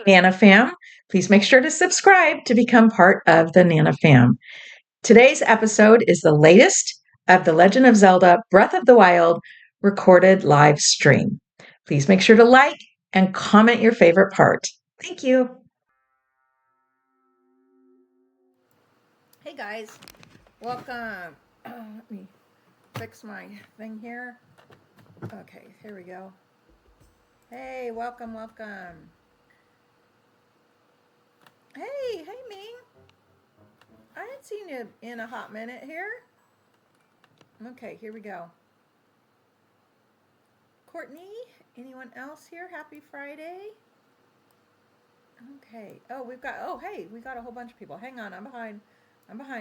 Nana Fam. Please make sure to subscribe to become part of the Nana Fam. Today's episode is the latest of the Legend of Zelda Breath of the Wild recorded live stream. Please make sure to like and comment your favorite part. Thank you. Hey guys, welcome. Let me fix my thing here. Okay, here we go. Hey, welcome. Hey, Ming. I hadn't seen you in a hot minute here. Okay, here we go. Courtney, anyone else here? Happy Friday. Okay. Hey, we got a whole bunch of people. Hang on, I'm behind.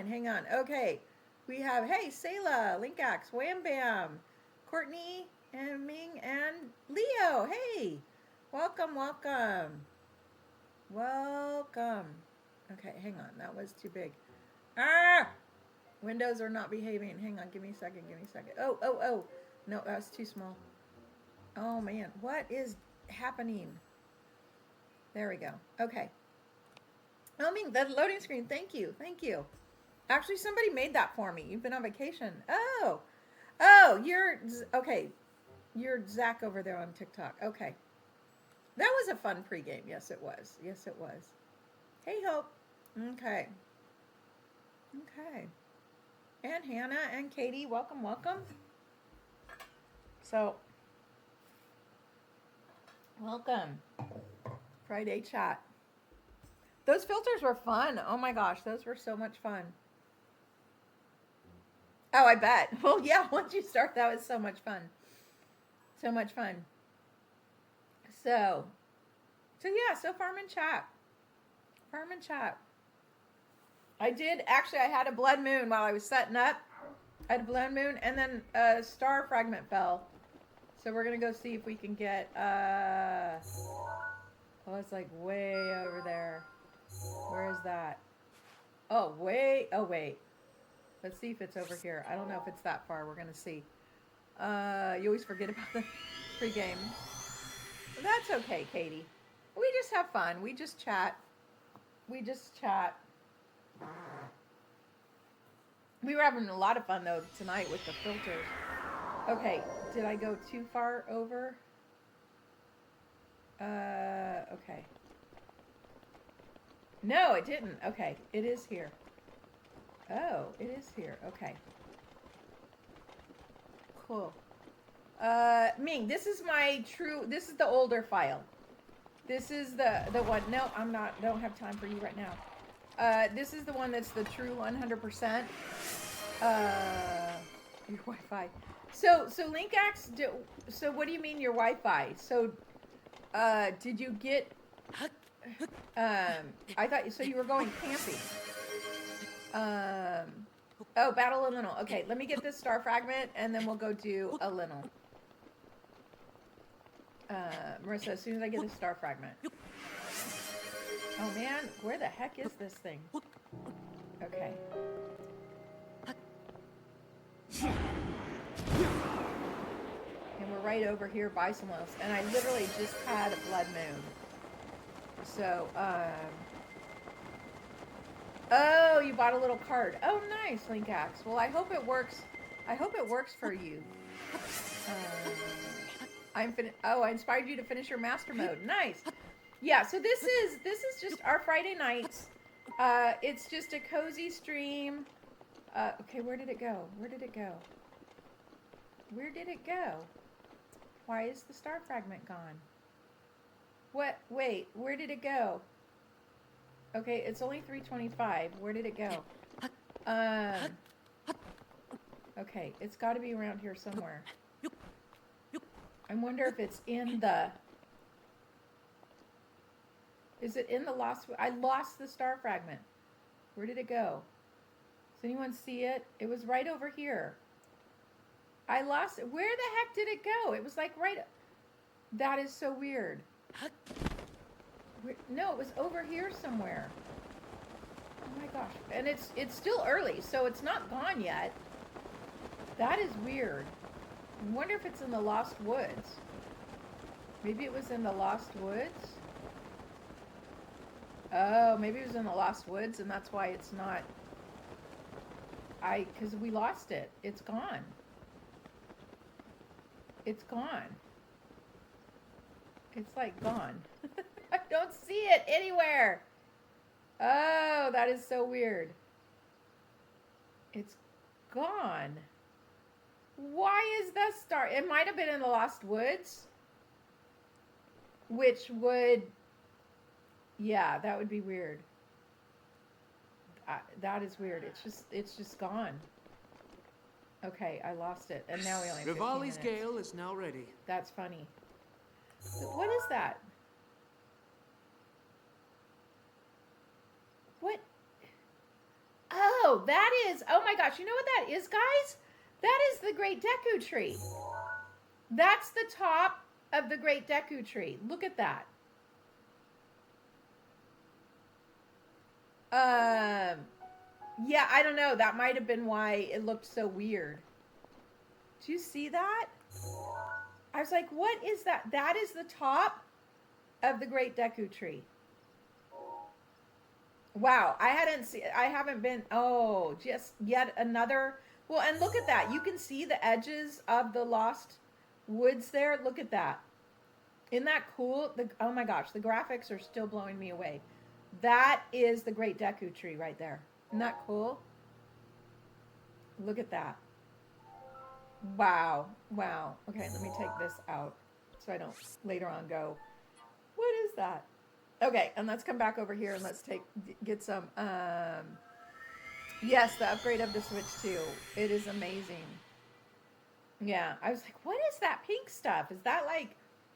Hang on. Okay. We have, hey, Sayla, Linkax, Wham Bam, Courtney, and Ming, and Leo. Hey. Welcome. Okay, hang on. That was too big. Ah! Windows are not behaving. Hang on. Give me a second. Oh. No, that was too small. Oh, man. What is happening? There we go. Okay. Oh, Ming, the loading screen. Thank you. Actually, somebody made that for me. You've been on vacation. Oh, you're okay. You're Zach over there on TikTok. Okay, that was a fun pregame. Yes, it was. Hey, Hope. Okay. And Hannah and Katie, welcome. So, welcome. Friday chat. Those filters were fun. Oh my gosh, those were so much fun. Oh, I bet. Well, yeah, once you start, that was so much fun. So yeah, so farm and chat. I did, actually, I had a blood moon while I was setting up. I had a blood moon, and then a star fragment fell. So we're going to go see if we can get, it's like way over there. Where is that? Oh, wait. Let's see if it's over here. I don't know if it's that far. We're going to see. You always forget about the pregame. That's okay, Katie. We just have fun. We just chat. We were having a lot of fun, though, tonight with the filters. Okay, did I go too far over? Okay. No, it didn't. Okay, it is here. Oh, it is here. Okay. Cool. Ming, this is the older file. This is the one. No, I'm not. Don't have time for you right now. This is the one that's the true 100%. Your Wi-Fi. So Linkax. So what do you mean your Wi-Fi? So, did you get? I thought so. You were going camping. Oh, battle a Linnell. Okay, let me get this star fragment, and then we'll go do a Linnell. Marissa, as soon as I get the star fragment. Oh man, where the heck is this thing? Okay. And we're right over here by someone else. And I literally just had a blood moon. So, oh, you bought a little card. Oh, nice, Linkax. Well, I hope it works. I hope it works for you. I inspired you to finish your master mode. Nice. Yeah, so this is just our Friday nights. It's just a cozy stream. Okay, where did it go? Why is the star fragment gone? What? Wait, where did it go? Okay, it's only 3:25. Where did it go? Okay, it's got to be around here somewhere. I wonder if it's in the... Is it in the lost... I lost the star fragment. Where did it go? Does anyone see it? It was right over here. I lost it. Where the heck did it go? It was like right... That is so weird. No, it was over here somewhere. Oh my gosh. And it's still early, so it's not gone yet. That is weird. I wonder if it's in the Lost Woods. Maybe it was in the Lost Woods. Oh, maybe it was in the Lost Woods, and that's why it's not. Because we lost it. It's gone. It's gone. It's like gone. I don't see it anywhere. Oh, that is so weird. It's gone. Why is the star? It might have been in the Lost Woods, which would, yeah, that would be weird. That is weird. It's just gone. Okay, I lost it, and now we only have 15 Rivali's minutes. gale is now ready. That's funny. What is that? What? Oh, that is. Oh my gosh! You know what that is, guys? That is the Great Deku Tree. That's the top of the Great Deku Tree. Look at that. Yeah, I don't know. That might have been why it looked so weird. Do you see that? I was like, what is that? That is the top of the Great Deku Tree. Wow, I haven't been, oh, just yet another, well, and look at that. You can see the edges of the Lost Woods there. Look at that. Isn't that cool? Oh my gosh, the graphics are still blowing me away. That is the Great Deku Tree right there. Isn't that cool? Look at that. Wow. Wow. Okay, let me take this out so I don't later on go, what is that? Okay, and let's come back over here and let's get some, yes, the upgrade of the Switch 2. It is amazing. Yeah, I was like, what is that pink stuff? Is that like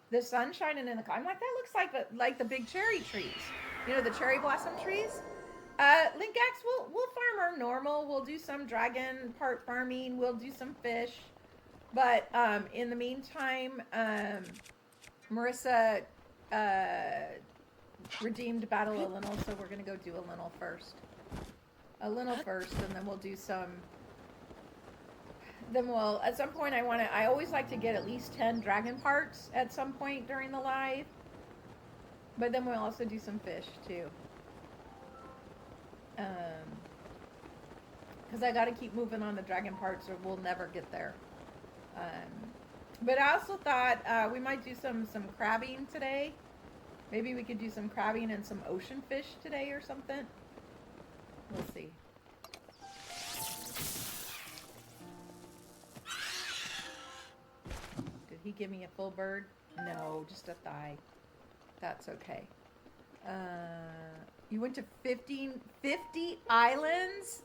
the sun shining in the car? I'm like, that looks like the big cherry trees. You know, the cherry blossom trees? Linkax, we'll farm our normal. We'll do some dragon part farming. We'll do some fish. But in the meantime, Marissa redeemed Battle a little, so we're going to go do a little first. And then we'll do some. Then we'll, at some point, I always like to get at least 10 dragon parts at some point during the live. But then we'll also do some fish, too. Because I got to keep moving on the dragon parts or we'll never get there. But I also thought we might do some crabbing today. Maybe we could do some crabbing and some ocean fish today or something. We'll see. Did he give me a full bird? No, just a thigh. That's okay. You went to 50 islands?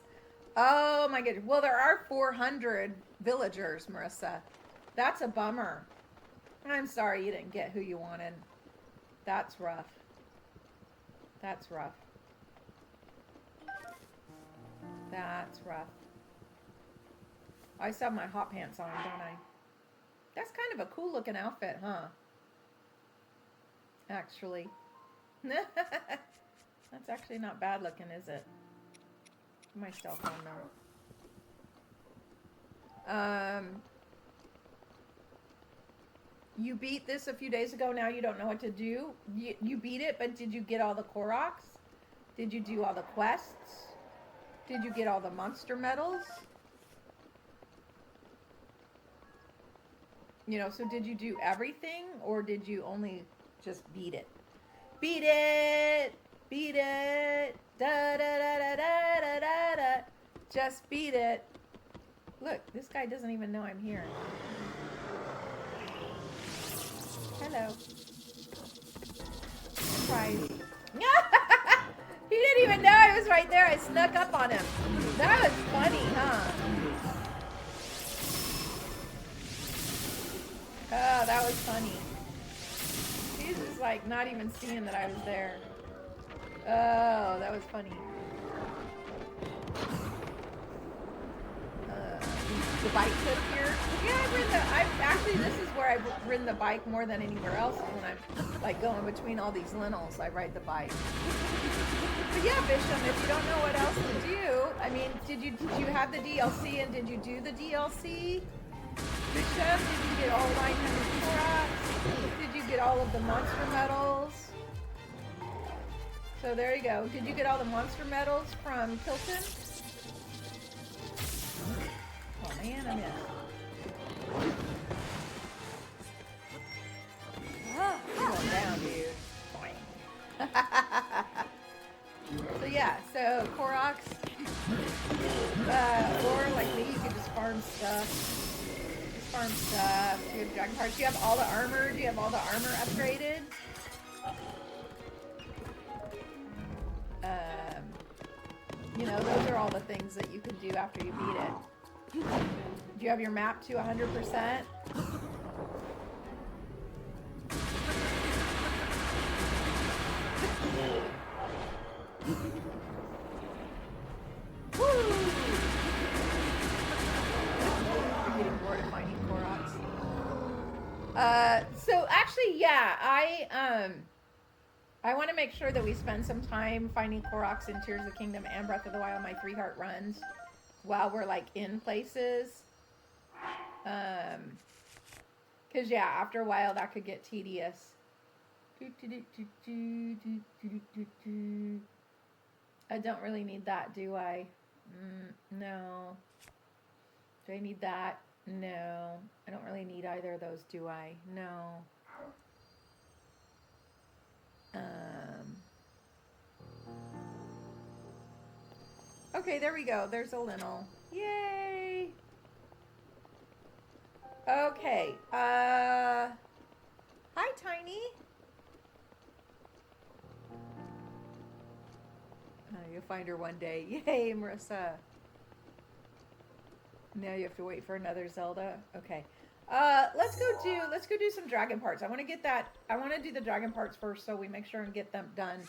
Oh my goodness. Well, there are 400 villagers, Marissa. That's a bummer. I'm sorry you didn't get who you wanted. That's rough. That's rough. That's rough. I still have my hot pants on, don't I? That's kind of a cool looking outfit, huh? Actually. That's actually not bad looking, is it? Put my cell phone now. You beat this a few days ago, now you don't know what to do? You beat it, but did you get all the Koroks? Did you do all the quests? Did you get all the monster medals? You know, so did you do everything, or did you only just beat it? Beat it! Beat it! Da da da da da da da da! Just beat it! Look, this guy doesn't even know I'm here. Hello. Surprise. He didn't even know I was right there. I snuck up on him. That was funny, huh? Oh, that was funny. He's just like not even seeing that I was there. Oh, that was funny. The bike tip here. Yeah, actually, this is where I've ridden the bike more than anywhere else. When I'm like going between all these lintels, I ride the bike. But yeah, Bishop, if you don't know what else to do, I mean, did you have the DLC and did you do the DLC? Bishop, did you get all 900 Koroks? Did you get all of the monster medals? So there you go. Did you get all the monster medals from Kilton? Oh man, I missed. You're going down, dude. So yeah, so Koroks, or like me, you could just farm stuff. Just farm stuff. Do you have dragon parts? Do you have all the armor? Do you have all the armor upgraded? You know, those are all the things that you can do after you beat it. Do you have your map to 100%? Woo! You're getting bored of finding Koroks. So actually, yeah, I want to make sure that we spend some time finding Koroks in Tears of the Kingdom and Breath of the Wild, my 3-heart runs, while we're like in places. Cause yeah, after a while that could get tedious. I don't really need that, do I? No. Do I need that? No. I don't really need either of those, do I? No. Okay, there we go. There's a Linnell. Yay! Okay. Hi, Tiny. You'll find her one day. Yay, Marissa. Now you have to wait for another Zelda. Okay. Let's go do some dragon parts. I want to get that. I want to do the dragon parts first, so we make sure and get them done,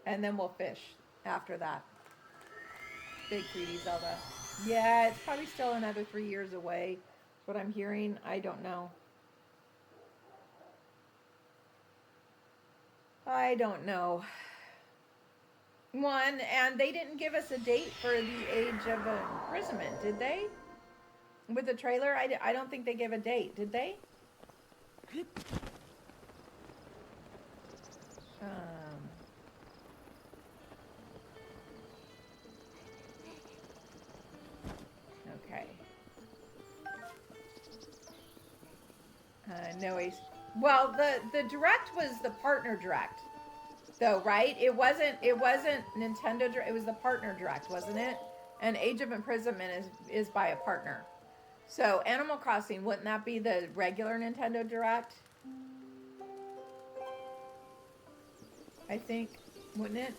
and then we'll fish after that. Big 3D Zelda. Yeah, it's probably still another 3 years away. That's what I'm hearing. I don't know. I don't know. One, and they didn't give us a date for the age of imprisonment, did they? With the trailer, I don't think they gave a date, did they? Okay. No, well, the direct was the partner direct, though, right? It wasn't Nintendo direct. It was the partner direct, wasn't it? And Age of Imprisonment is by a partner. So Animal Crossing, wouldn't that be the regular Nintendo Direct? I think, wouldn't it?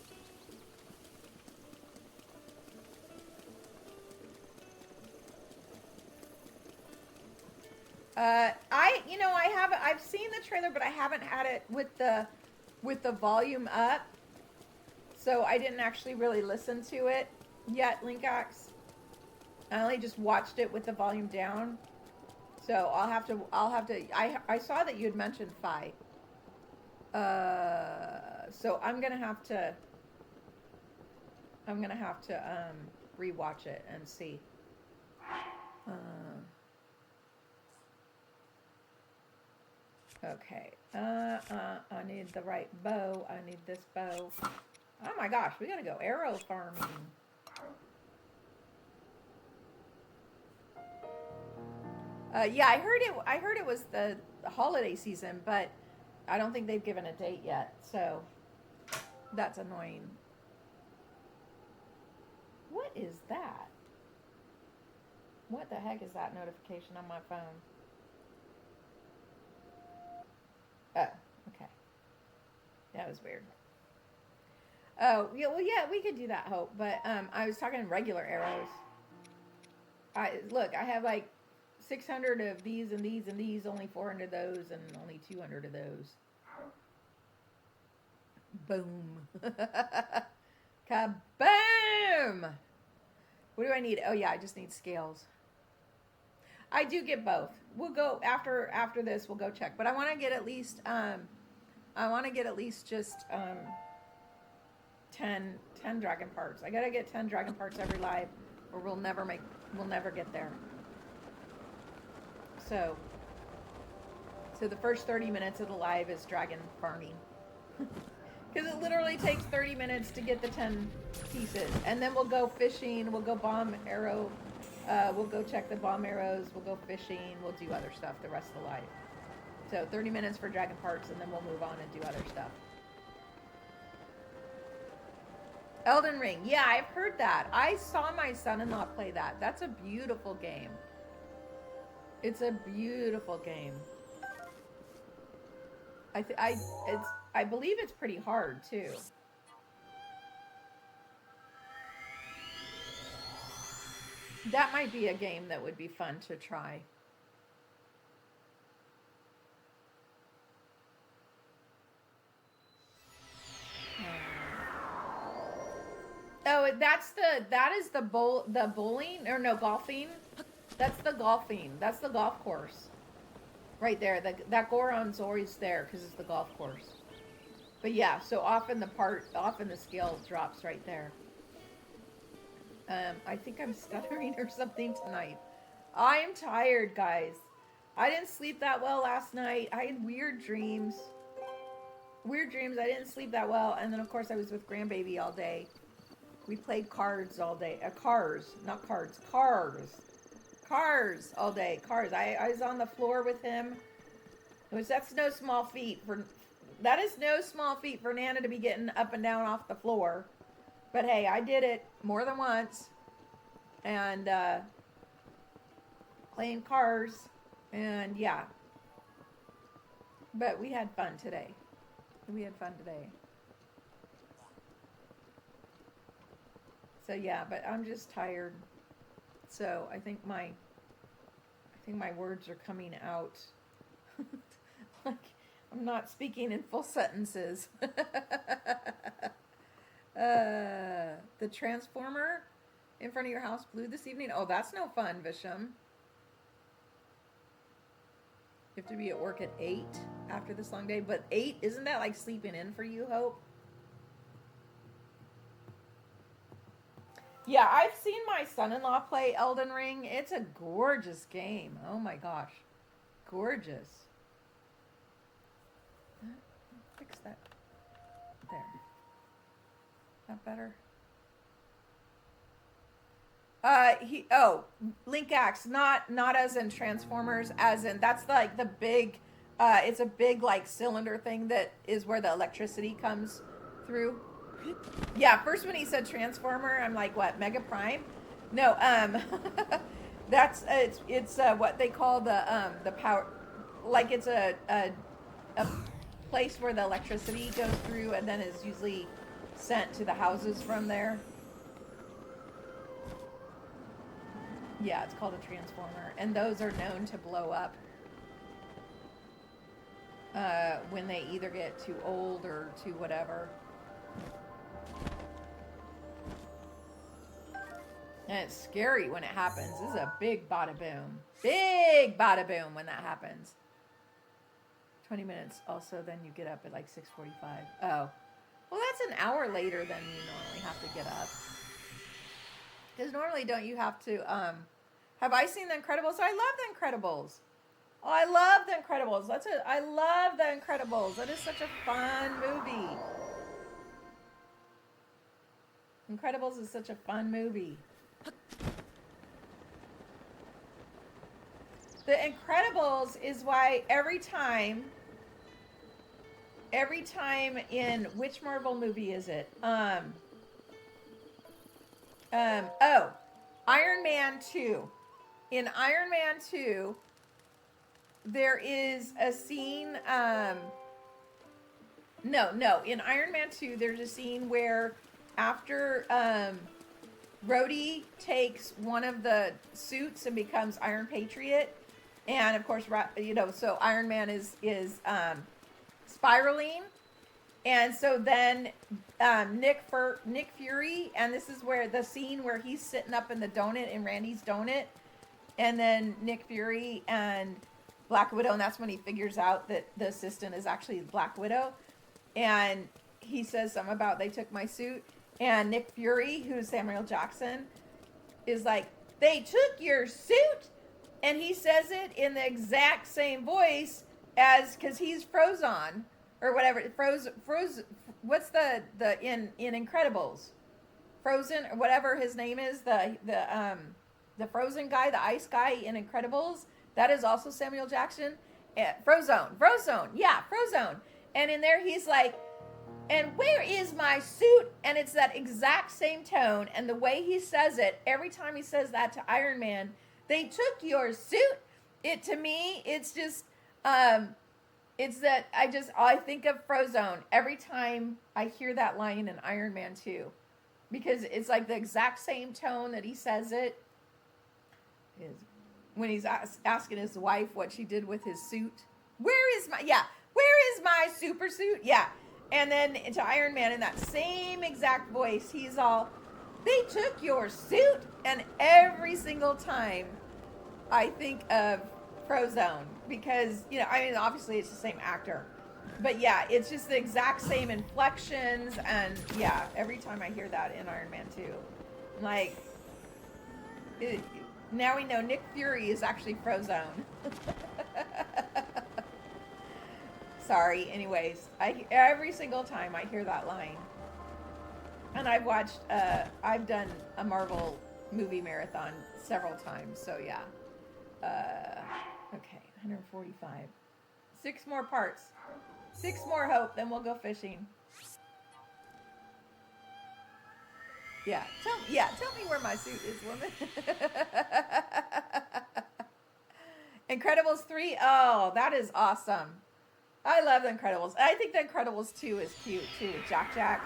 I've seen the trailer, but I haven't had it with the volume up. So I didn't actually really listen to it yet, Linkax. I only just watched it with the volume down. So I'll have to I saw that you had mentioned Fi. So I'm gonna have to rewatch it and see. Okay. I need the right bow. I need this bow. Oh my gosh, we gotta go arrow farming. Yeah, I heard it was the holiday season, but I don't think they've given a date yet, so that's annoying. What is that? What the heck is that notification on my phone? Oh, okay. That was weird. Oh, yeah, well, yeah, we could do that, Hope, but I was talking regular arrows. Look, I have like 600 of these and these and these, only 400 of those, and only 200 of those. Boom. Kaboom! What do I need? Oh, yeah, I just need scales. I do get both. We'll go after this. We'll go check. But I want to get at least just 10 dragon parts. I gotta get 10 dragon parts every live, or we'll never get there. So the first 30 minutes of the live is dragon farming. Because it literally takes 30 minutes to get the 10 pieces. And then we'll go fishing, we'll go bomb arrow, we'll go check the bomb arrows, we'll go fishing, we'll do other stuff the rest of the life. So 30 minutes for dragon parts, and then we'll move on and do other stuff. Elden Ring. Yeah, I've heard that. I saw my son-in-law play that. That's a beautiful game. It's a beautiful game. I believe it's pretty hard too. That might be a game that would be fun to try. Oh, that is the bowling, or no, golfing. That's the golfing. That's the golf course. Right there. That Goron's always there because it's the golf course. But yeah, so often the scale drops right there. I think I'm stuttering or something tonight. I'm tired, guys. I didn't sleep that well last night. I had weird dreams. I didn't sleep that well. And then, of course, I was with grandbaby all day. We played cards all day. Cars, not cards. Cars all day. Cars. I was on the floor with him. That's no small feat for... That is no small feat for Nana to be getting up and down off the floor. But hey, I did it more than once. And playing cars. And yeah. But we had fun today. So yeah, but I'm just tired. So I think my words are coming out. Like I'm not speaking in full sentences. The transformer in front of your house blew this evening. Oh, that's no fun, Visham. You have to be at work at 8 after this long day. But 8, isn't that like sleeping in for you, Hope? Yeah, I've seen my son-in-law play Elden Ring. It's a gorgeous game. Oh my gosh. Gorgeous. Fix that. There. Not better? Link Axe, not as in Transformers, as in that's like the big it's a big like cylinder thing that is where the electricity comes through. Yeah, first when he said Transformer, I'm like, what, Mega Prime? No, that's it's what they call the power, like it's a place where the electricity goes through and then is usually sent to the houses from there. Yeah, it's called a transformer, and those are known to blow up when they either get too old or too whatever. And it's scary when it happens. This is a big bada boom. Big bada boom when that happens. 20 minutes. Also, then you get up at like 6:45. Oh. Well, that's an hour later than you normally have to get up. Because normally don't you have to, have I seen The Incredibles? I love The Incredibles. Oh, I love The Incredibles. I love The Incredibles. That is such a fun movie. Incredibles is such a fun movie. The Incredibles is why every time in, which Marvel movie is it? Iron Man 2. In Iron Man 2, there is a scene, in Iron Man 2, there's a scene where after, Rhodey takes one of the suits and becomes Iron Patriot, and of course, so Iron Man is spiraling, and so then Nick Fury, and this is where the scene where he's sitting up in the donut in Randy's donut, and then Nick Fury and Black Widow, and that's when he figures out that the assistant is actually Black Widow, and he says something about they took my suit, and Nick Fury, who's Samuel Jackson, is like, they took your suit, and he says it in the exact same voice as, because he's Frozone, or whatever. Frozen. What's the in Incredibles? Frozen or whatever his name is, the Frozen guy, the ice guy in Incredibles. That is also Samuel Jackson. Frozone, yeah, Frozone. And in there he's like, and where is my suit? And it's that exact same tone, and the way he says it every time he says that to Iron Man. They took your suit. It to me, it's just, it's that I think of Frozone every time I hear that line in Iron Man 2, because it's like the exact same tone that he says it. Is when he's asking his wife what she did with his suit. Where is my super suit? Yeah. And then to Iron Man in that same exact voice, he's all, they took your suit. And every single time I think of Frozone, because, I mean, obviously it's the same actor. But yeah, it's just the exact same inflections. And yeah, every time I hear that in Iron Man 2, like, now we know Nick Fury is actually Frozone. Sorry. Anyways, every single time I hear that line, and I've done a Marvel movie marathon several times. So yeah. Okay, 145. 6 more parts. 6 more hope, then we'll go fishing. Yeah, tell me where my suit is, woman. Incredibles 3, oh, that is awesome. I love The Incredibles. I think The Incredibles 2 is cute, too, Jack Jack.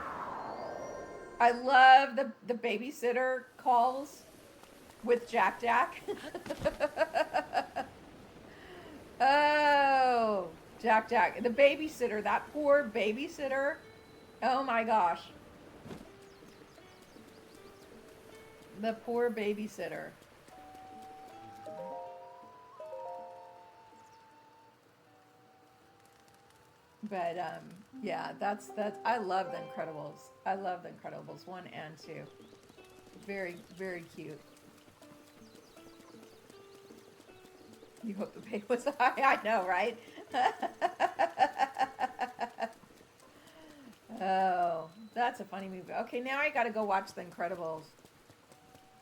I love the babysitter calls with Jack Jack. Oh, Jack Jack. The babysitter, that poor babysitter. Oh, my gosh. The poor babysitter. But yeah, that's I love The Incredibles. I love The Incredibles 1 and 2. Very, very cute. You hope the pay was high. I know, right? Oh, that's a funny movie. Okay, now I gotta go watch The Incredibles.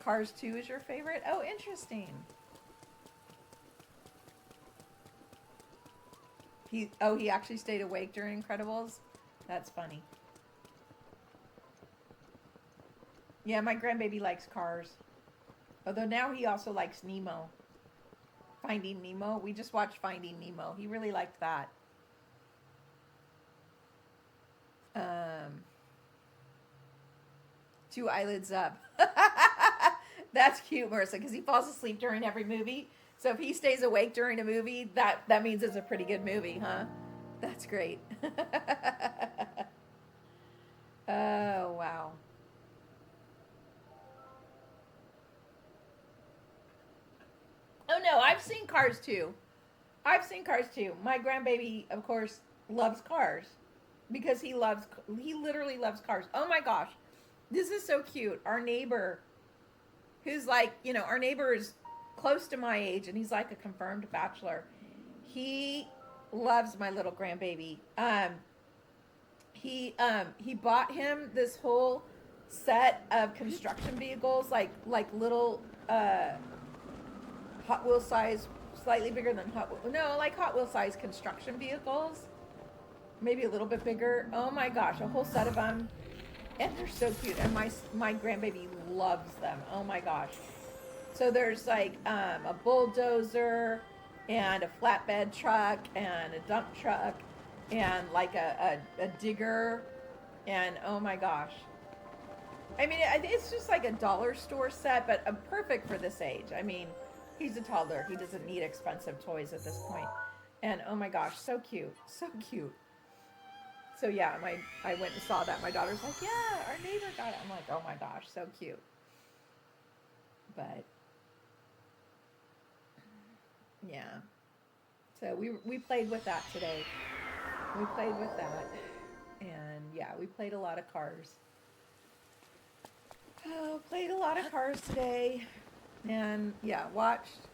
Cars 2 is your favorite? Oh, interesting. He actually stayed awake during Incredibles? That's funny. Yeah, my grandbaby likes Cars. Although now he also likes Nemo. Finding Nemo. We just watched Finding Nemo. He really liked that. Two eyelids up. That's cute, Marissa, because he falls asleep during every movie. So if he stays awake during a movie, that means it's a pretty good movie, huh? That's great. Oh, wow. Oh, no, I've seen Cars 2. I've seen Cars 2. My grandbaby, of course, loves Cars because he literally loves Cars. Oh, my gosh. This is so cute. Our neighbor, who's like, our neighbor is close to my age, and he's like a confirmed bachelor. He loves my little grandbaby. He bought him this whole set of construction vehicles, like little Hot Wheel size, slightly bigger than Hot Wheel size construction vehicles, maybe a little bit bigger. Oh my gosh, a whole set of them. And they're so cute, and my grandbaby loves them. Oh my gosh. So there's like a bulldozer and a flatbed truck and a dump truck and like a digger, and oh my gosh. I mean, it's just like a dollar store set, but perfect for this age. I mean, he's a toddler. He doesn't need expensive toys at this point. And oh my gosh, so cute. So cute. So yeah, I went and saw that. My daughter's like, yeah, our neighbor got it. I'm like, oh my gosh, so cute. But yeah, so we played with that today. We played with that, and yeah, we played a lot of Cars. Oh, played a lot of Cars today, and yeah, watched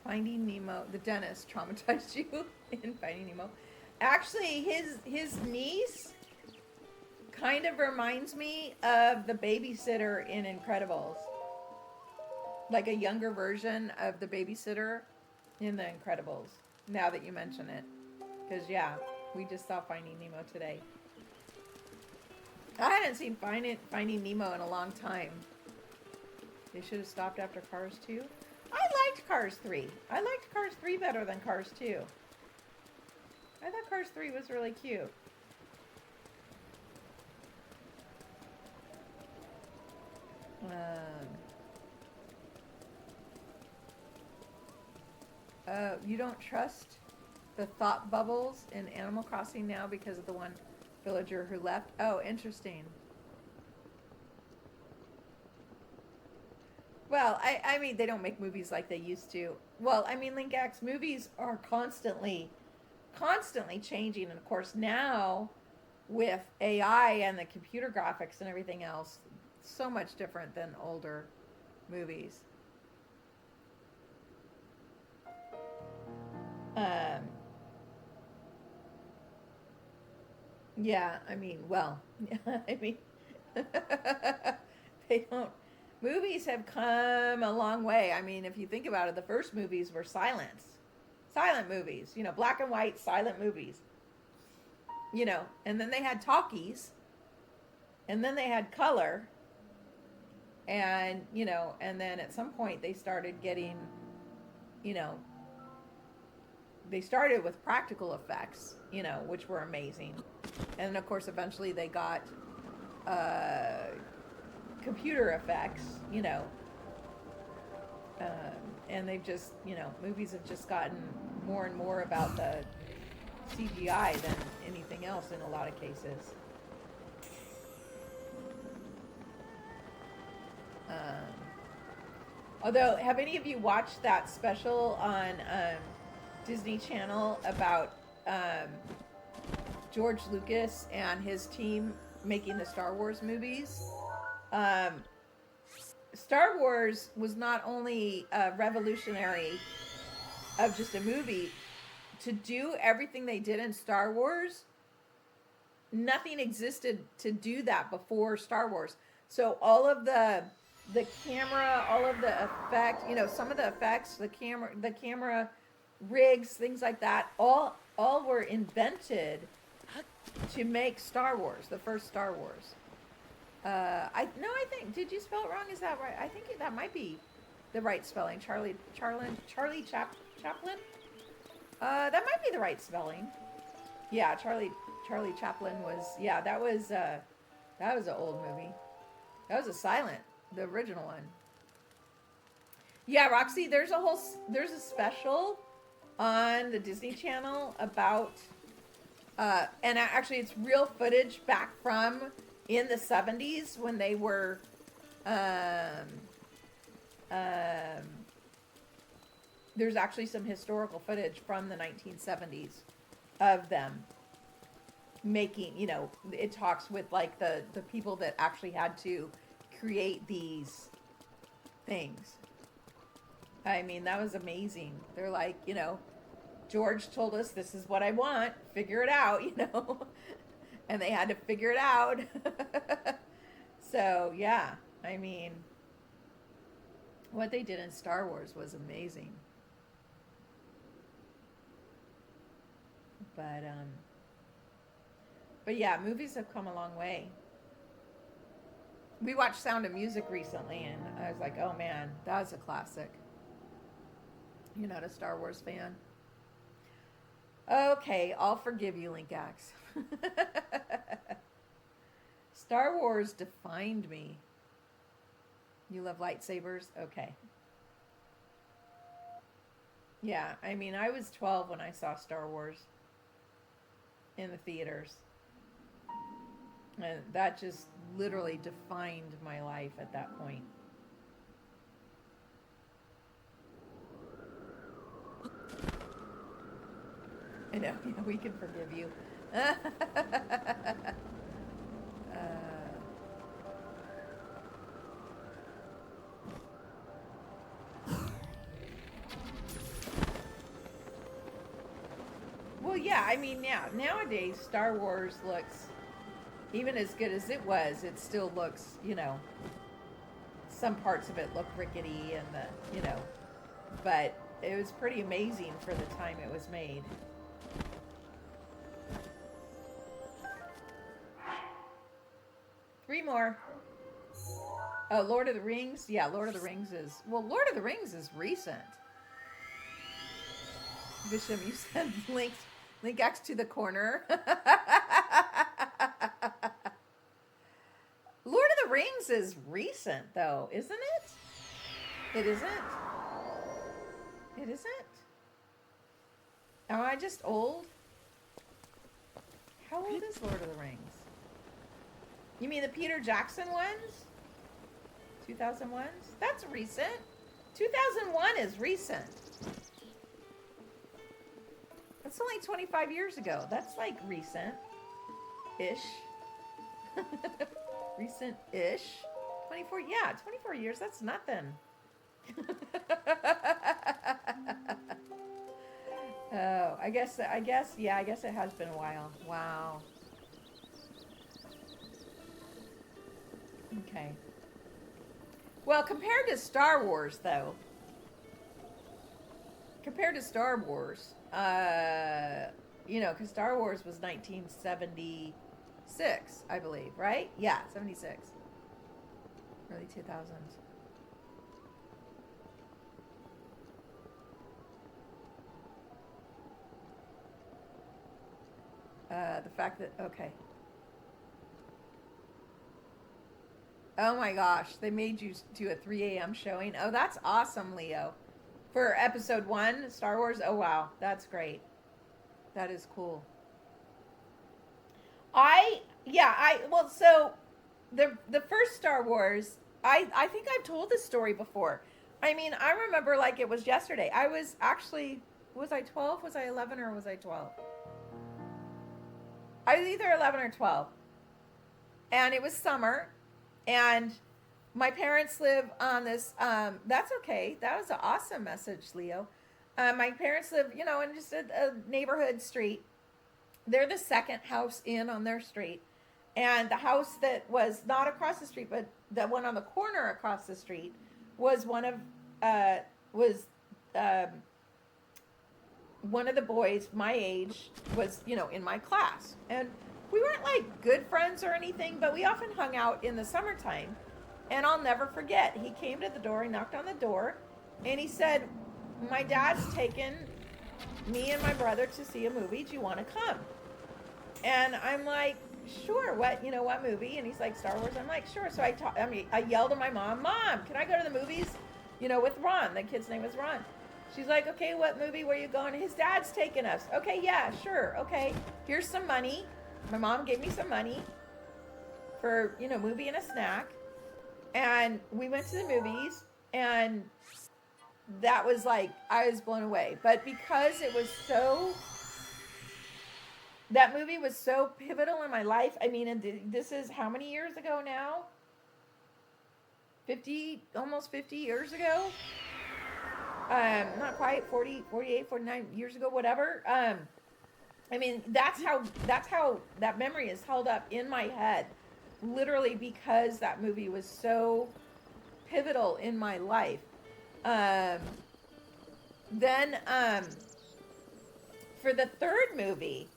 Finding Nemo. The dentist traumatized you in Finding Nemo. Actually, his niece kind of reminds me of the babysitter in Incredibles. Like a younger version of the babysitter in the Incredibles, now that you mention it. Because, yeah, we just saw Finding Nemo today. I hadn't seen Finding Nemo in a long time. They should have stopped after Cars 2. I liked Cars 3. I liked Cars 3 better than Cars 2. I thought Cars 3 was really cute. You don't trust the thought bubbles in Animal Crossing now because of the one villager who left? Oh, interesting. Well, I mean, they don't make movies like they used to. Well, I mean, Linkax movies are constantly changing. And of course, now with AI and the computer graphics and everything else, so much different than older movies. Yeah, I mean, well, I mean, they don't. Movies have come a long way. I mean, if you think about it, the first movies were silent movies, black and white silent movies, and then they had talkies, and then they had color, and, and then at some point they started getting, they started with practical effects, which were amazing. And of course, eventually they got computer effects, and they've just, movies have just gotten more and more about the CGI than anything else in a lot of cases. Although, have any of you watched that special on Disney Channel about George Lucas and his team making the Star Wars movies? Star Wars was not only revolutionary of just a movie. To do everything they did in Star Wars, nothing existed to do that before Star Wars. So all of the camera, all of the effects, some of the effects, the camera rigs, things like that, all were invented to make Star Wars, the first Star Wars. I think, did you spell it wrong? Is that right? I think that might be the right spelling. Charlie Chaplin? That might be the right spelling. Yeah, Charlie Chaplin was, that was an old movie. That was a silent, the original one. Yeah, Roxy, there's a special on the Disney Channel about, and actually it's real footage back from in the 70s when they were, there's actually some historical footage from the 1970s of them making, it talks with like the people that actually had to create these things. I mean, that was amazing. They're like, George told us this is what I want, figure it out, and they had to figure it out. So, yeah, I mean, what they did in Star Wars was amazing. But yeah, movies have come a long way. We watched Sound of Music recently, and I was like, oh man, that was a classic. You're not a Star Wars fan? Okay, I'll forgive you, Linkax. Star Wars defined me. You love lightsabers? Okay. Yeah, I mean, I was 12 when I saw Star Wars in the theaters. And that just literally defined my life at that point. I know, yeah, we can forgive you. Well, yeah, yeah, I mean, nowadays Star Wars looks even as good as it was. It still looks, some parts of it look rickety and but it was pretty amazing for the time it was made. Three more. Oh, Lord of the Rings. Yeah, Lord of the Rings is recent. Bishop, you said link X to the corner. Lord of the Rings is recent, though, isn't it? It isn't. It isn't. Am I just old? How old is Lord of the Rings? You mean the Peter Jackson ones? 2001s? That's recent. 2001 is recent. That's only 25 years ago. That's like recent-ish. Recent-ish. 24, yeah, 24 years. That's nothing. Oh, I guess, yeah, I guess it has been a while. Wow. Okay. Well, compared to Star Wars, though, because Star Wars was 1976, I believe, right? Yeah, 76. Early 2000s. The fact that, okay. Oh my gosh, they made you do a 3 a.m. showing. Oh, that's awesome, Leo. For episode 1, Star Wars. Oh wow, that's great. That is cool. So the first Star Wars, I think I've told this story before. I mean, I remember like it was yesterday. I was actually, was I 12? Was I 11 or was I 12? I was either 11 or 12. And it was summer, and my parents live on this, that's okay. That was an awesome message, Leo. My parents live, in just a neighborhood street. They're the second house in on their street. And the house that was not across the street, but the one on the corner across the street was one of the boys my age was, in my class. And we weren't like good friends or anything, but we often hung out in the summertime. And I'll never forget, he came to the door, he knocked on the door, and he said, my dad's taken me and my brother to see a movie. Do you want to come? And I'm like, sure. What movie? And he's like, Star Wars. I'm like, sure. So I yelled at my mom, can I go to the movies? With Ron. The kid's name was Ron. She's like, okay, what movie? Where are you going? His dad's taking us. Okay, yeah, sure. Okay, here's some money. My mom gave me some money for, movie and a snack. And we went to the movies, and that was like, I was blown away. But because it was that movie was so pivotal in my life. I mean, this is how many years ago now? 50, almost 50 years ago. Not quite, 40, 48, 49 years ago, whatever. I mean, that's how that memory is held up in my head. Literally because that movie was so pivotal in my life. Then for the third movie,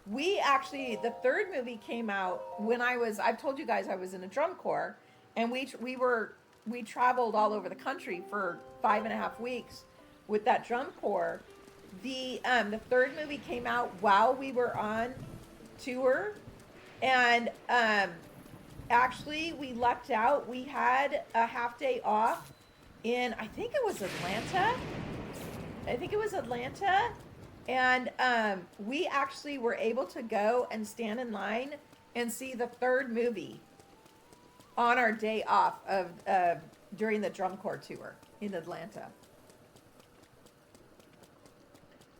the third movie came out when I've told you guys I was in a drum corps, and we traveled all over the country for 5.5 weeks with that drum corps. The third movie came out while we were on tour, and actually we lucked out. We had a half day off in, I think it was Atlanta. And we actually were able to go and stand in line and see the third movie on our day off of during the drum corps tour in Atlanta.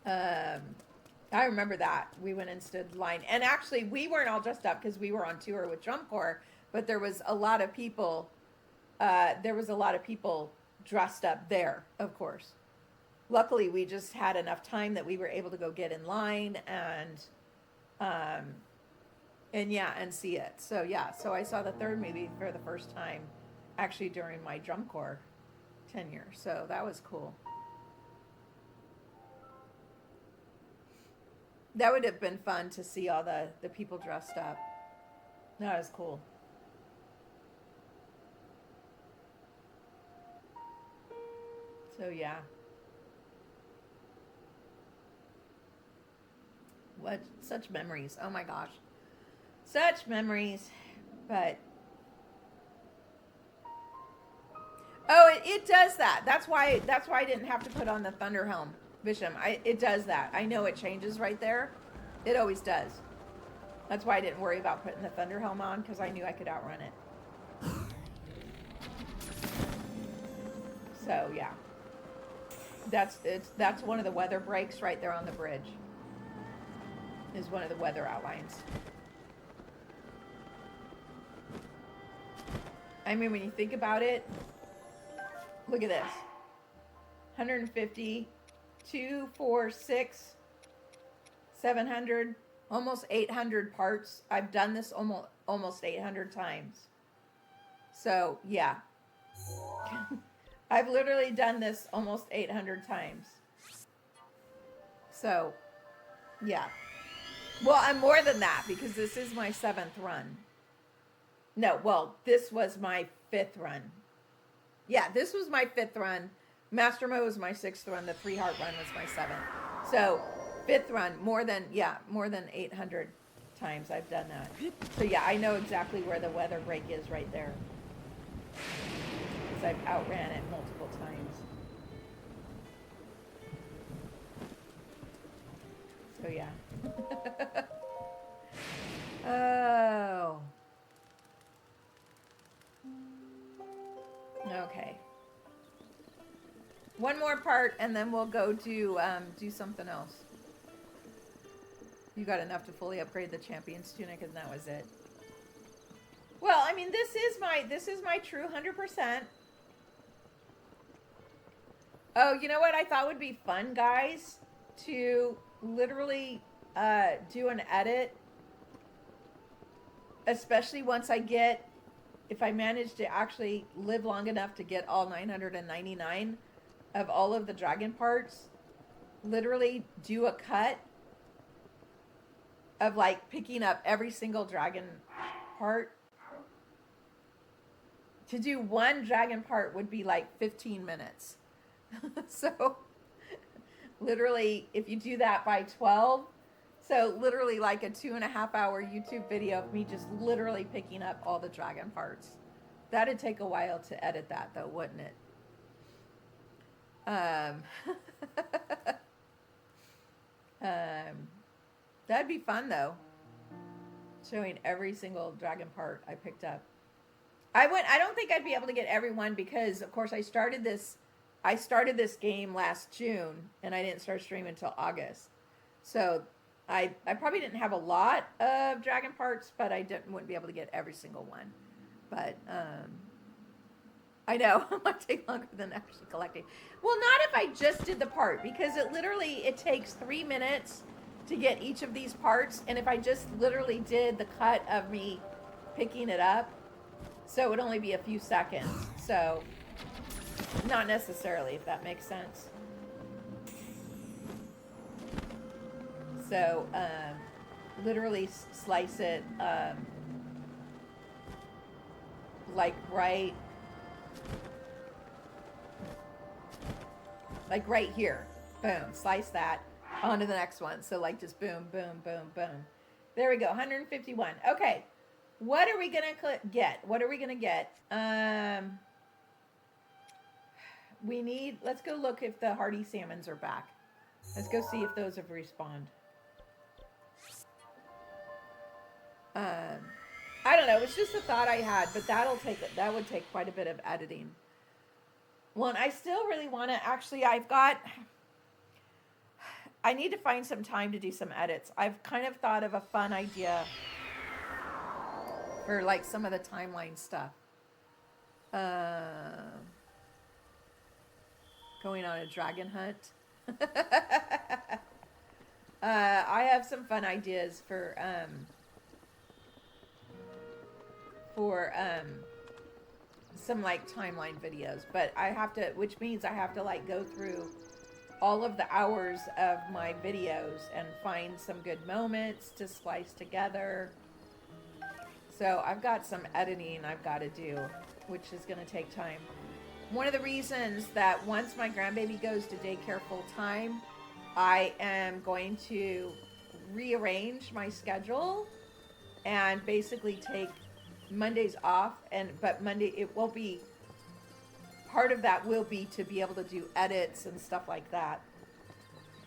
I remember that. We went and stood in line. And actually, we weren't all dressed up because we were on tour with drum corps, but there was a lot of people dressed up there, of course. luckily we just had enough time that we were able to go get in line um, and yeah, and see it. So yeah, so I saw the third movie for the first time, actually during my drum corps tenure. So that was cool. That would have been fun to see all the people dressed up. That was cool. So yeah, what such memories. Oh my gosh, such memories. But oh, it does that. That's why I didn't have to put on the thunder helm, Bisham. It does that. I know it changes right there. It always does. That's why I didn't worry about putting the thunder helm on, because I knew I could outrun it. So yeah, that's one of the weather breaks right there on the bridge. Is one of the weather outlines. I mean, when you think about it, look at this: 150, 2, 4, 6, 700, almost 800 parts. I've done this almost 800 times. So yeah, I've literally done this almost 800 times. So yeah. Well, I'm more than that, because this is my 7th run. No, well, this was my 5th run. Yeah, this was my 5th run. Master Mode was my 6th run. The 3 Heart run was my 7th. So 5th run, more than 800 times I've done that. So yeah, I know exactly where the weather break is right there, because I've outran it multiple times. So yeah. Oh. Okay. One more part, and then we'll go do something else. You got enough to fully upgrade the champion's tunic, and that was it. Well, I mean, this is my true 100%. Oh, you know what I thought would be fun, guys? To literally do an edit, especially once if I manage to actually live long enough to get all 999 of all of the dragon parts, literally do a cut of like picking up every single dragon part. To do one dragon part would be like 15 minutes. So literally, if you do that by 12, so literally like a 2.5 hour YouTube video of me just literally picking up all the dragon parts. That'd take a while to edit that, though, wouldn't it? That'd be fun, though. Showing every single dragon part I picked up. I don't think I'd be able to get every one, because, of course, I started this game last June, and I didn't start streaming until August. So I probably didn't have a lot of dragon parts, but I wouldn't be able to get every single one. But I know it might take longer than actually collecting. Well, not if I just did the part, because it takes 3 minutes to get each of these parts, and if I just literally did the cut of me picking it up, so it would only be a few seconds. So not necessarily, if that makes sense. So literally slice it like right here. Boom. Slice that onto the next one. So like just boom, boom, boom, boom. There we go. 151. Okay. What are we going to get? Let's go look if the hardy salmons are back. Let's go see if those have respawned. I don't know. It's just a thought I had, but that would take quite a bit of editing. Well, and I still really want to I need to find some time to do some edits. I've kind of thought of a fun idea for like some of the timeline stuff. Going on a dragon hunt. I have some fun ideas for some like timeline videos, but I have to, which means I have to like go through all of the hours of my videos and find some good moments to splice together. So I've got some editing I've got to do, which is going to take time. One of the reasons that once my grandbaby goes to daycare full time, I am going to rearrange my schedule and basically take Mondays off, but Monday it will be part of that will be to be able to do edits and stuff like that,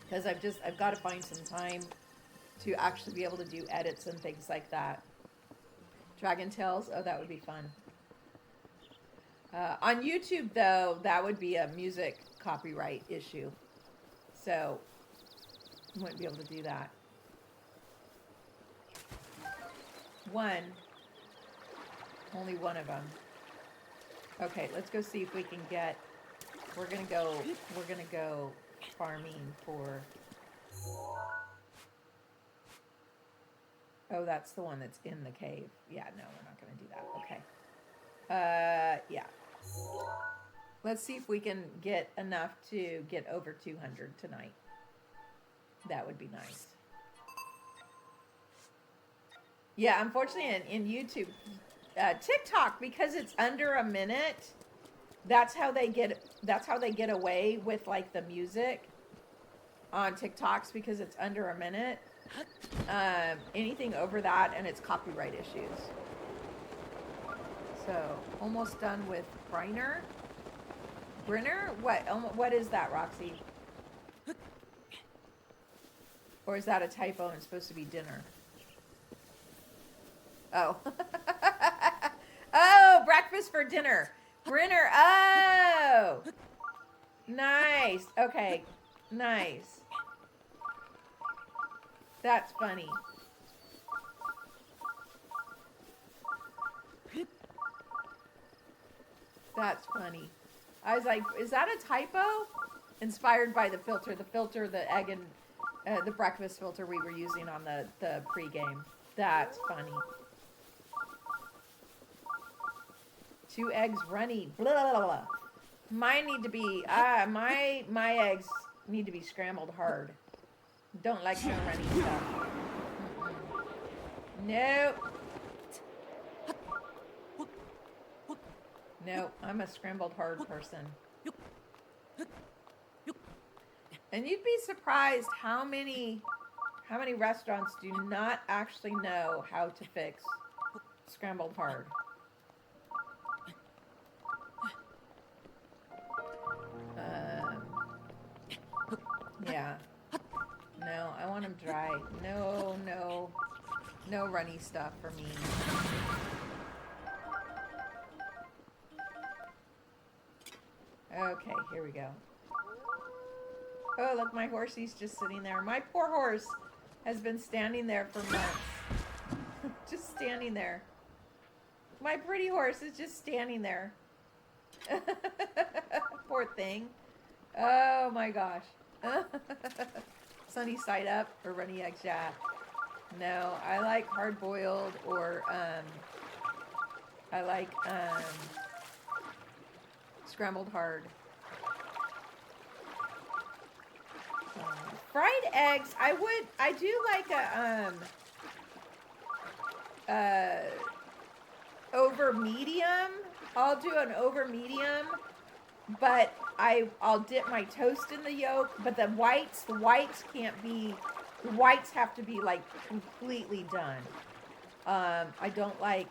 because I've got to find some time to actually be able to do edits and things like that. Dragon Tales, oh, that would be fun. On YouTube, though, that would be a music copyright issue, so I wouldn't be able to do that. Only one of them. Okay, let's go see if we can get. We're gonna go farming for. Oh, that's the one that's in the cave. Yeah, no, we're not gonna do that. Okay. Yeah. Let's see if we can get enough to get over 200 tonight. That would be nice. Yeah, unfortunately in YouTube, TikTok, because it's under a minute, that's how they get away with like the music on TikToks, because it's under a minute. Anything over that and it's copyright issues. So almost done with Brinner. What is that, Roxy? Or is that a typo and it's supposed to be dinner? Oh. Oh, breakfast for dinner. Brinner. Oh. Nice. Okay. Nice. That's funny. That's funny. I was like, is that a typo? Inspired by the filter, the egg and the breakfast filter we were using on the pregame. That's funny. 2 eggs runny. Blah, blah, blah, blah. Mine need to be, my eggs need to be scrambled hard. Don't like no runny stuff. Nope. Nope, I'm a scrambled hard person. And you'd be surprised how many restaurants do not actually know how to fix scrambled hard. Yeah. No, I want them dry. No runny stuff for me. Okay, here we go. Oh, look, my horsey's just sitting there. My poor horse has been standing there for months. Just standing there. My pretty horse is just standing there. Poor thing. Oh my gosh. Sunny side up or runny eggs, yeah. No, I like hard boiled or I like scrambled hard. Fried eggs, I do like a over medium. I'll do an over medium, but I'll dip my toast in the yolk, but the whites can't be, the whites have to be like completely done. I don't like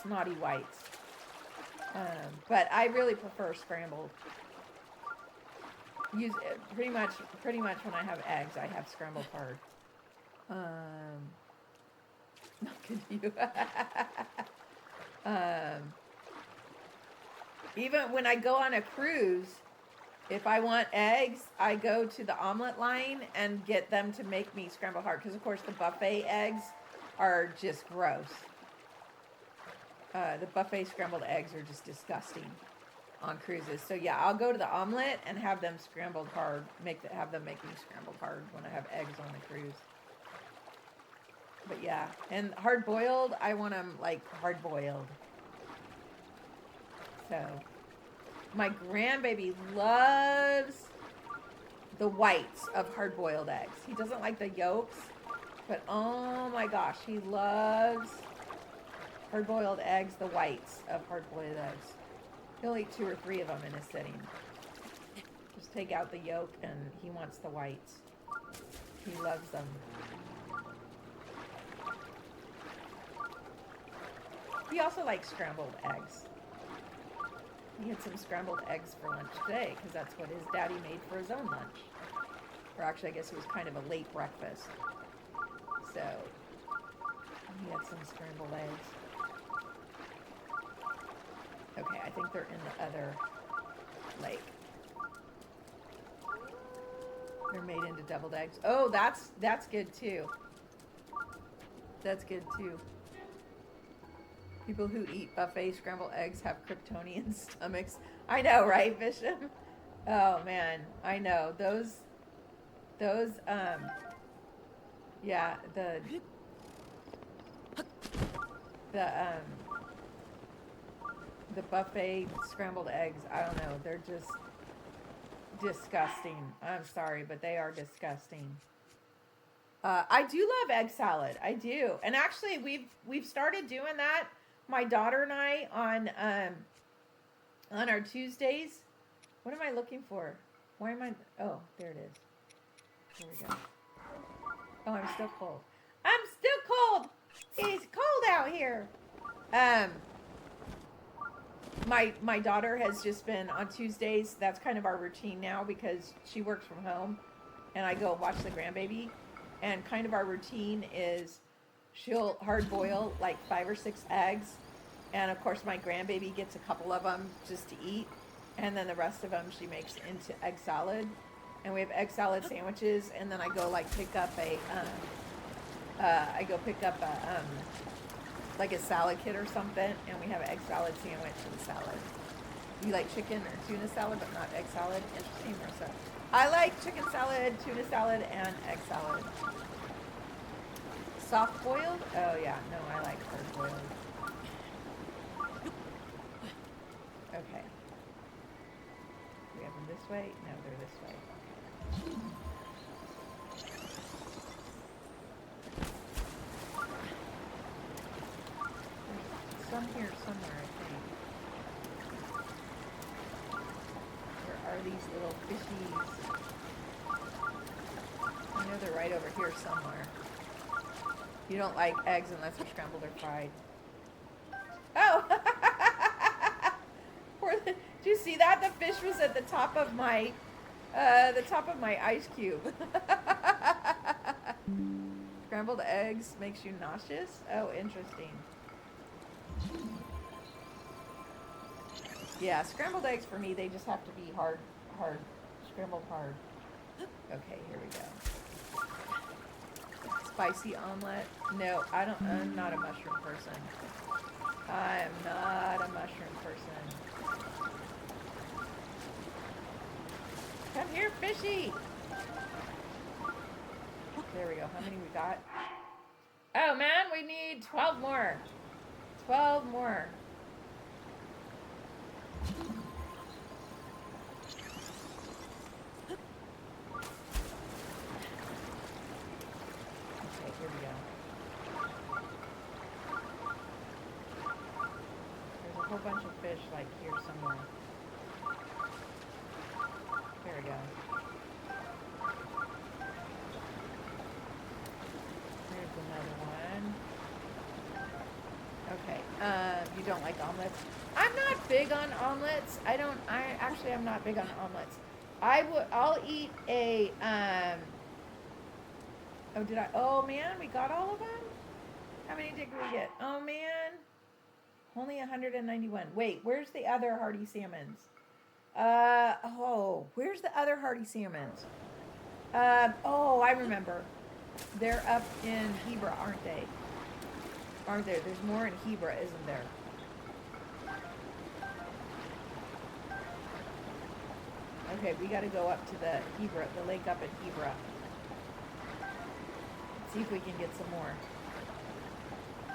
snotty whites. But I really prefer scrambled. Use pretty much when I have eggs, I have scrambled hard. Not good to you. Even when I go on a cruise, if I want eggs, I go to the omelet line and get them to make me scrambled hard. Because, of course, the buffet eggs are just gross. The buffet scrambled eggs are just disgusting. on cruises. So yeah, I'll go to the omelet and have them scrambled hard. Have them make me scrambled hard when I have eggs on the cruise. But yeah, and hard boiled, I want them like hard boiled. So my grandbaby loves the whites of hard boiled eggs. He doesn't like the yolks, but oh my gosh, he loves hard boiled eggs, the whites of hard boiled eggs. He'll eat 2 or 3 of them in a sitting. Just take out the yolk and he wants the whites. He loves them. He also likes scrambled eggs. He had some scrambled eggs for lunch today because that's what his daddy made for his own lunch. Or actually, I guess it was kind of a late breakfast. So he had some scrambled eggs. Okay, I think they're in the other lake. They're made into deviled eggs. Oh, that's good too. That's good too. People who eat buffet scrambled eggs have Kryptonian stomachs. I know, right, Bishop? Oh man, I know. Those yeah, the buffet scrambled eggs, I don't know, they're just disgusting. I'm sorry, but they are disgusting. I do love egg salad. I do. And actually we've started doing that, my daughter and I, on our Tuesdays. What am I looking for? Why am I? Oh, there it is. Here we go. Oh, I'm still cold. I'm still cold. It's cold out here. My daughter has just been on Tuesdays. That's kind of our routine now because she works from home, and I go watch the grandbaby. And kind of our routine is she'll hard boil like 5 or 6 eggs, and of course my grandbaby gets a couple of them just to eat, and then the rest of them she makes into egg salad. And we have egg salad sandwiches, and then I go like pick up like a salad kit or something, and we have an egg salad sandwich and salad. You like chicken or tuna salad, but not egg salad? Interesting, Marissa. I like chicken salad, tuna salad, and egg salad. Soft boiled? Oh yeah, no, I like hard boiled. Okay. We have them this way? No, they're this way. There's some here somewhere, I think. Where are these little fishies? I know they're right over here somewhere. You don't like eggs unless they're scrambled or fried. Oh! Did you see that? The fish was at the top of my ice cube. Scrambled eggs makes you nauseous? Oh, interesting. Yeah, scrambled eggs for me, they just have to be hard, scrambled hard. Okay, here we go. Spicy omelet? No, I'm not a mushroom person. I am not a mushroom person. Come here, fishy! There we go. How many we got? Oh man, we need 12 more. 12 more. Okay, here we go. There's a whole bunch of fish like here somewhere. There we go. Here's another one. Okay, you don't like omelets? I'm not big on omelets. I'm not big on omelets. I'll eat a, oh man, we got all of them? How many did we get? Oh man, only 191. Wait, where's the other hardy salmons? Where's the other hardy salmons? I remember. They're up in Hebra, aren't they? Aren't there? There's more in Hebra, isn't there? Okay, we got to go up to the Hebra, the lake up at Hebra. See if we can get some more. I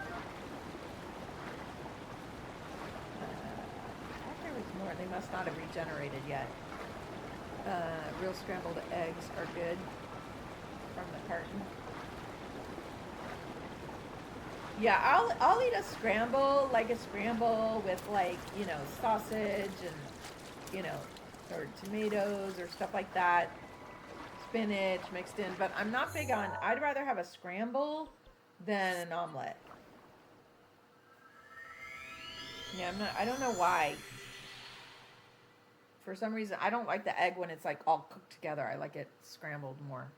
thought there was more. They must not have regenerated yet. Real scrambled eggs are good from the carton. Yeah, I'll eat a scramble, like a scramble with, like, you know, sausage and, you know, or tomatoes or stuff like that, spinach mixed in. But I'm not big on. I'd rather have a scramble than an omelet. Yeah, I'm not. I don't know why. For some reason, I don't like the egg when it's like all cooked together. I like it scrambled more.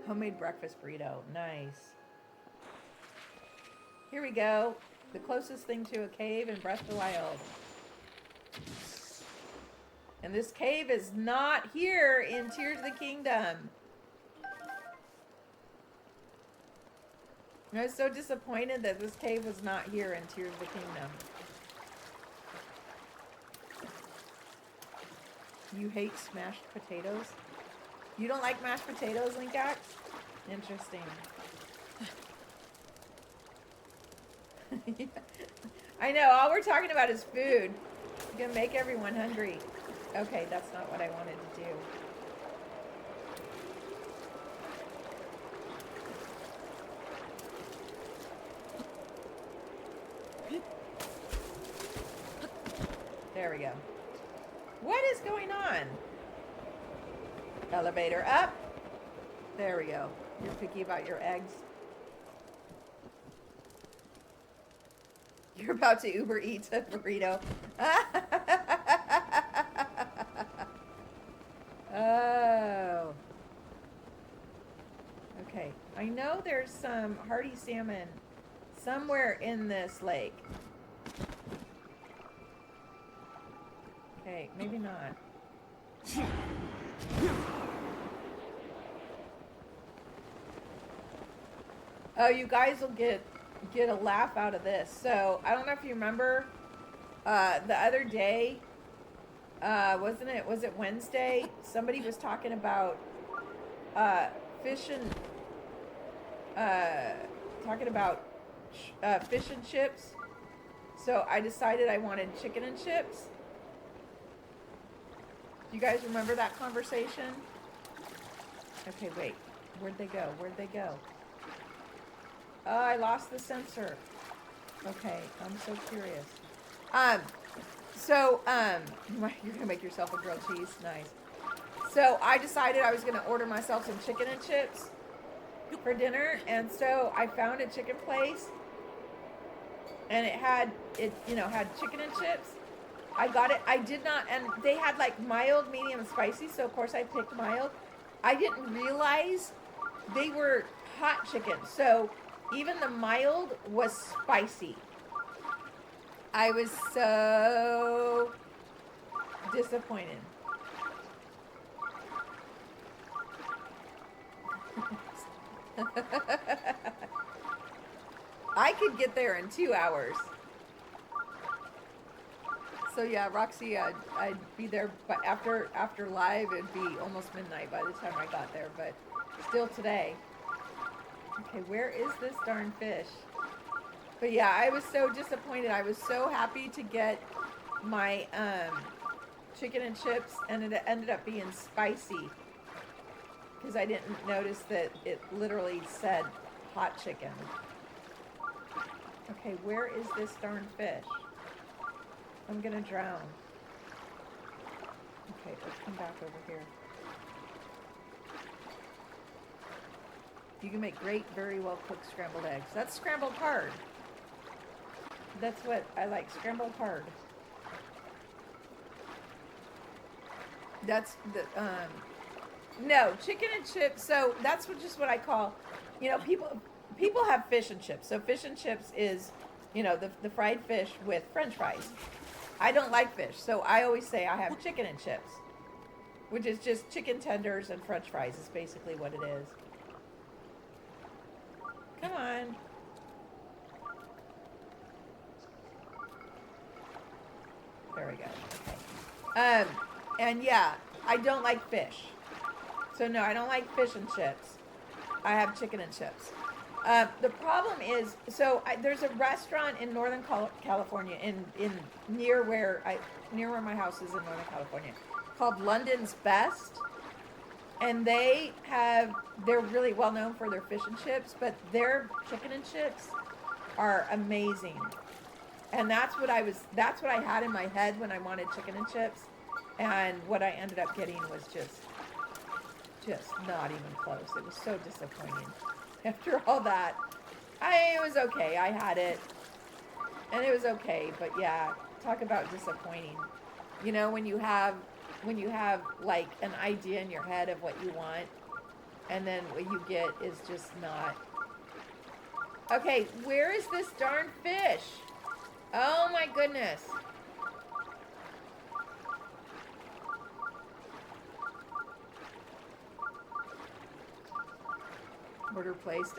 Homemade breakfast burrito. Nice. Here we go. The closest thing to a cave in Breath of the Wild. And this cave is not here in Tears of the Kingdom. I was so disappointed that this cave was not here in Tears of the Kingdom. You hate smashed potatoes? You don't like mashed potatoes, Linkax? Interesting. I know, all we're talking about is food. You're gonna make everyone hungry. Okay, that's not what I wanted to do. There we go. What is going on? Elevator up. There we go. You're picky about your eggs. You're about to Uber Eats a burrito. Oh. Okay. I know there's some hardy salmon somewhere in this lake. Okay, maybe not. Oh, you guys will get a laugh out of this. So, I don't know if you remember the other day, was it Wednesday? Somebody was talking about fish and fish and chips. So I decided I wanted chicken and chips. Do you guys remember that conversation? Okay, wait. Where'd they go? Where'd they go? Oh, I lost the sensor. Okay, I'm so curious. You're gonna make yourself a grilled cheese. Nice. So I decided I was gonna order myself some chicken and chips for dinner, and so I found a chicken place, and it had chicken and chips. I got it. I did not, and they had like mild, medium, and spicy. So of course I picked mild. I didn't realize they were hot chicken. So even the mild was spicy. I was so disappointed. I could get there in 2 hours. So yeah, Roxy, I'd be there, but after live, it'd be almost midnight by the time I got there, but still today. Okay, where is this darn fish? But yeah, I was so disappointed. I was so happy to get my chicken and chips, and it ended up being spicy because I didn't notice that it literally said hot chicken. Okay, where is this darn fish? I'm gonna drown. Okay, let's come back over here. You can make great, very well cooked scrambled eggs. That's scrambled hard. That's what I like, scrambled hard. That's the no, chicken and chips. So that's just what I call, people have fish and chips. So fish and chips is, the fried fish with French fries. I don't like fish, so I always say I have chicken and chips, which is just chicken tenders and French fries is basically what it is. Come on. There we go. Okay. And yeah, I don't like fish. So no, I don't like fish and chips. I have chicken and chips. The problem is, there's a restaurant in Northern California, in near where my house is in Northern California, called London's Best, and they're really well known for their fish and chips, but their chicken and chips are amazing. And that's what I had in my head when I wanted chicken and chips, and what I ended up getting was just not even close. It was so disappointing. After all that, it was okay. I had it, and it was okay. But yeah, talk about disappointing. You know, when you have like an idea in your head of what you want, and then what you get is just not. Okay, where is this darn fish? Oh my goodness. Order placed.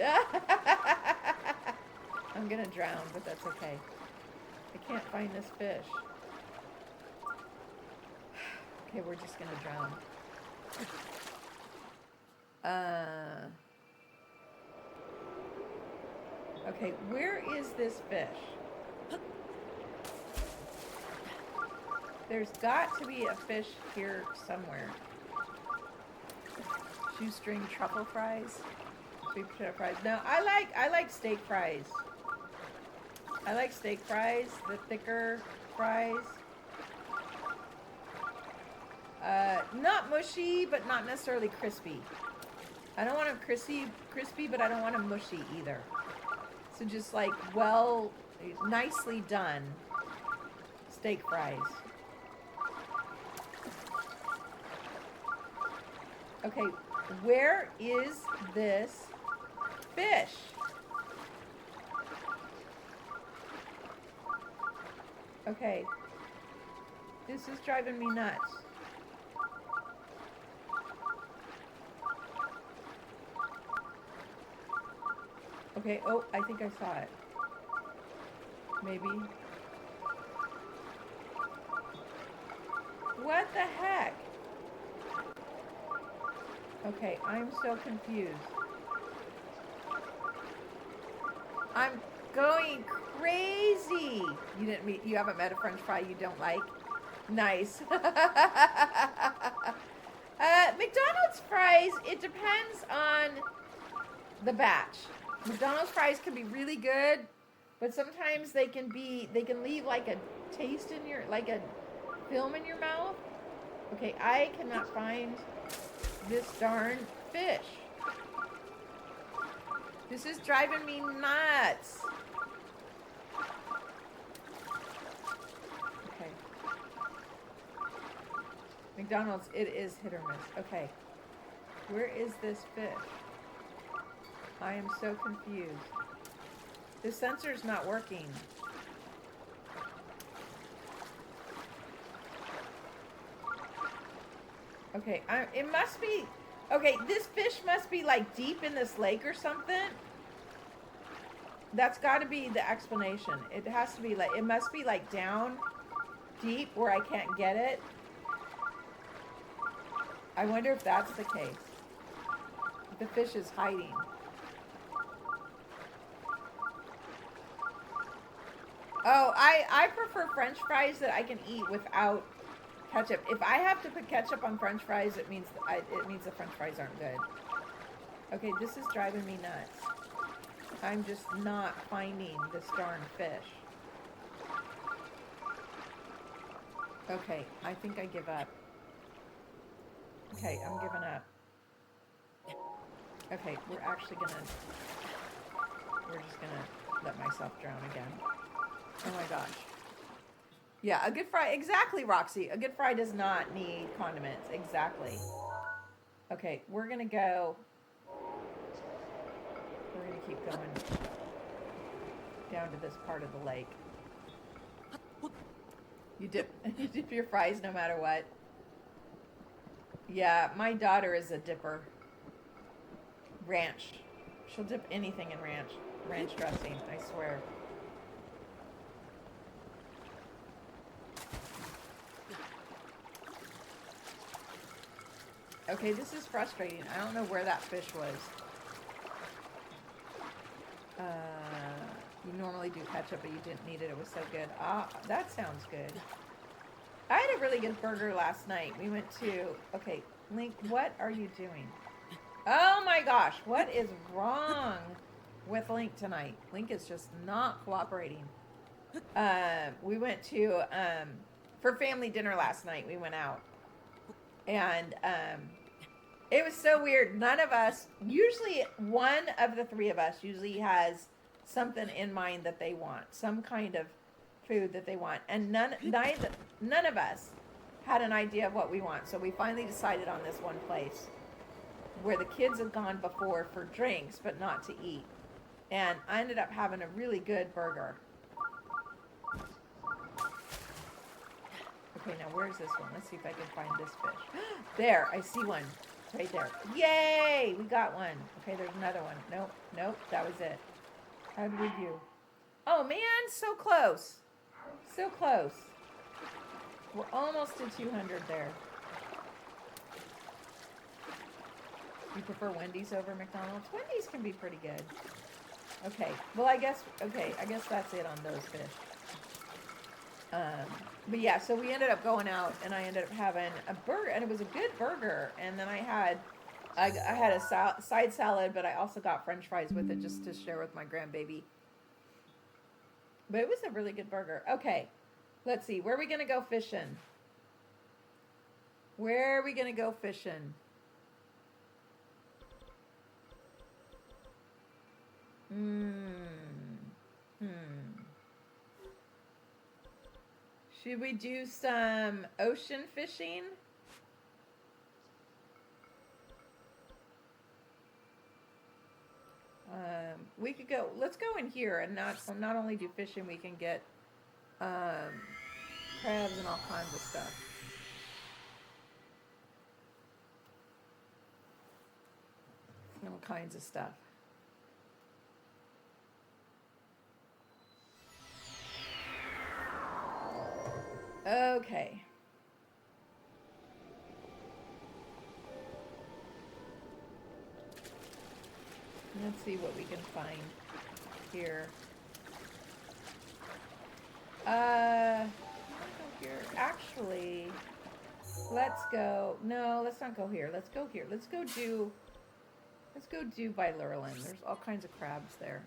I'm gonna drown, but that's okay. I can't find this fish. Okay, we're just gonna drown. Okay, where is this fish? There's got to be a fish here somewhere. Shoestring truffle fries. Sweet potato fries. No, I like steak fries. I like steak fries, the thicker fries. Not mushy, but not necessarily crispy. I don't want them crispy, but I don't want them mushy either. So just like nicely done steak fries. Okay, where is this fish? Okay, this is driving me nuts. Okay, oh, I think I saw it. Maybe. What the heck? Okay, I'm so confused. I'm going crazy. You haven't met a French fry you don't like? Nice. McDonald's fries, it depends on the batch. McDonald's fries can be really good, but sometimes they can leave like a taste in like a film in your mouth. Okay, I cannot find this darn fish. This is driving me nuts. Okay. McDonald's, it is hit or miss. Okay. Where is this fish? I am so confused. The sensor's not working. Okay, it must be... Okay, this fish must be like deep in this lake or something. That's got to be the explanation. It has to be like... It must be like down deep where I can't get it. I wonder if that's the case. The fish is hiding. Oh, I prefer French fries that I can eat without ketchup. If I have to put ketchup on French fries, it means the French fries aren't good. Okay, this is driving me nuts. I'm just not finding this darn fish. Okay, I think I give up. Okay, I'm giving up. Okay, we're just gonna let myself drown again. Oh my gosh. Yeah, a good fry, exactly, Roxy. A good fry does not need condiments, exactly. Okay, we're gonna keep going down to this part of the lake. You dip your fries no matter what. Yeah, my daughter is a dipper. Ranch. She'll dip anything in ranch dressing, I swear. Okay, this is frustrating. I don't know where that fish was. You normally do ketchup, but you didn't need it. It was so good. Ah, that sounds good. I had a really good burger last night. We went to... Okay, Link, what are you doing? Oh my gosh, what is wrong with Link tonight? Link is just not cooperating. We went to... for family dinner last night, we went out. And... it was so weird. None of us... Usually, one of the three of us usually has something in mind that they want. Some kind of food that they want. And none of us had an idea of what we want. So we finally decided on this one place where the kids had gone before for drinks, but not to eat. And I ended up having a really good burger. Okay, now where's this one? Let's see if I can find this fish. There, I see one. Right there. Yay! We got one. Okay, there's another one. Nope, that was it. How did we do? Oh man, so close. So close. We're almost to 200 there. You prefer Wendy's over McDonald's? Wendy's can be pretty good. Okay, well I guess that's it on those fish. But yeah, so we ended up going out, and I ended up having a burger, and it was a good burger. And then I had a side salad, but I also got French fries with it just to share with my grandbaby. But it was a really good burger. Okay, let's see. Where are we gonna go fishing? Where are we gonna go fishing? Should we do some ocean fishing? We could go. Let's go in here and not only do fishing. We can get crabs and all kinds of stuff. All kinds of stuff. Okay. Let's see what we can find here. Let's go here. Actually, let's go. No, let's not go here. Let's go here. Let's go do by Lurlin. There's all kinds of crabs there.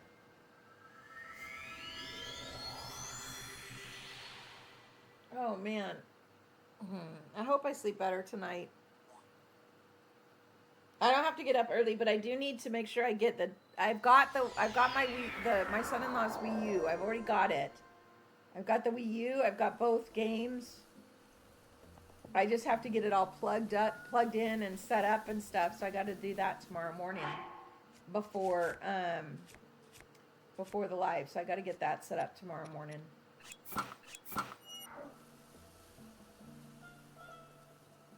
Oh man. I hope I sleep better tonight. I don't have to get up early, but I do need to make sure I get I've got my son-in-law's Wii U. I've already got it. I've got the Wii U. I've got both games. I just have to get it all plugged in and set up and stuff. So I got to do that tomorrow morning before the live. So I got to get that set up tomorrow morning.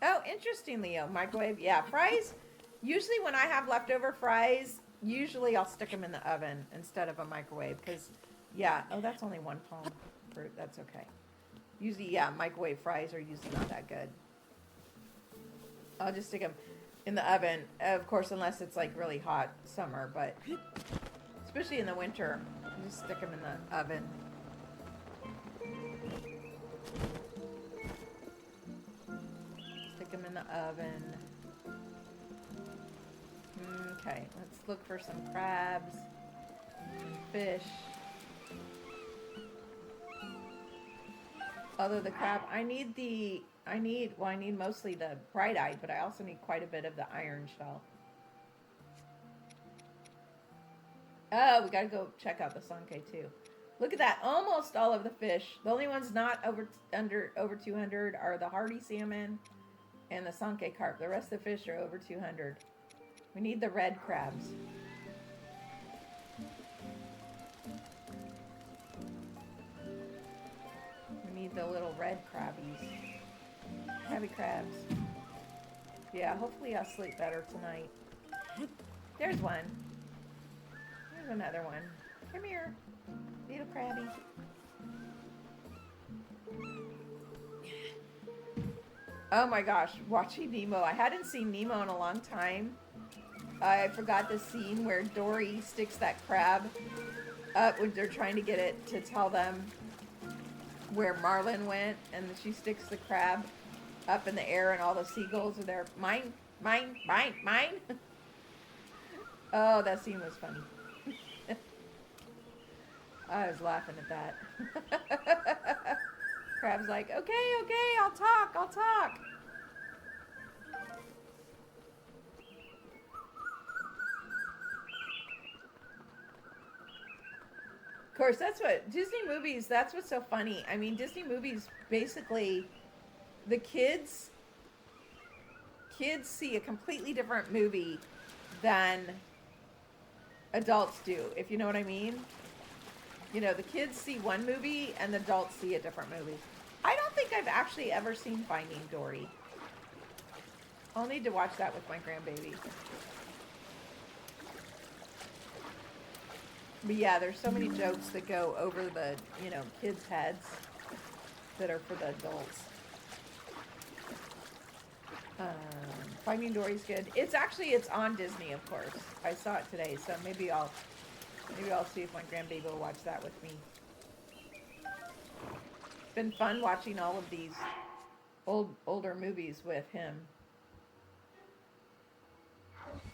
Oh, interesting, Leo. Microwave. Yeah, fries. Usually when I have leftover fries, usually I'll stick them in the oven instead of a microwave. Because, yeah. Oh, that's only one palm fruit. That's okay. Usually, yeah, microwave fries are usually not that good. I'll just stick them in the oven. Of course, unless it's like really hot summer. But especially in the winter, you just stick them in the oven. Stick them in the oven. Okay, let's look for some crabs and fish. Although the crab, I need mostly the bright-eyed, but I also need quite a bit of the iron shell. Oh, we gotta go check out the Sankey too. Look at that, almost all of the fish. The only ones not over 200 are the hardy salmon and the Sankey carp. The rest of the fish are over 200. We need the red crabs. We need the little red crabbies. Crabby crabs. Yeah, hopefully I'll sleep better tonight. There's one. There's another one. Come here, little crabby. Oh my gosh, watching Nemo. I hadn't seen Nemo in a long time. I forgot the scene where Dory sticks that crab up when they're trying to get it to tell them where Marlin went, and she sticks the crab up in the air, and all the seagulls are there. Mine, mine, mine, mine. Oh, that scene was funny. I was laughing at that. Crab's like, okay, I'll talk. Of course, that's what Disney movies, that's what's so funny. I mean, Disney movies, basically, the kids see a completely different movie than adults do, if you know what I mean. You know, the kids see one movie and the adults see a different movie. I don't think I've actually ever seen Finding Dory. I'll need to watch that with my grandbaby. But yeah, there's so many jokes that go over the, you know, kids' heads that are for the adults. Finding Dory's good. It's on Disney, of course. I saw it today, so maybe I'll see if my grandbaby will watch that with me. It's been fun watching all of these older movies with him.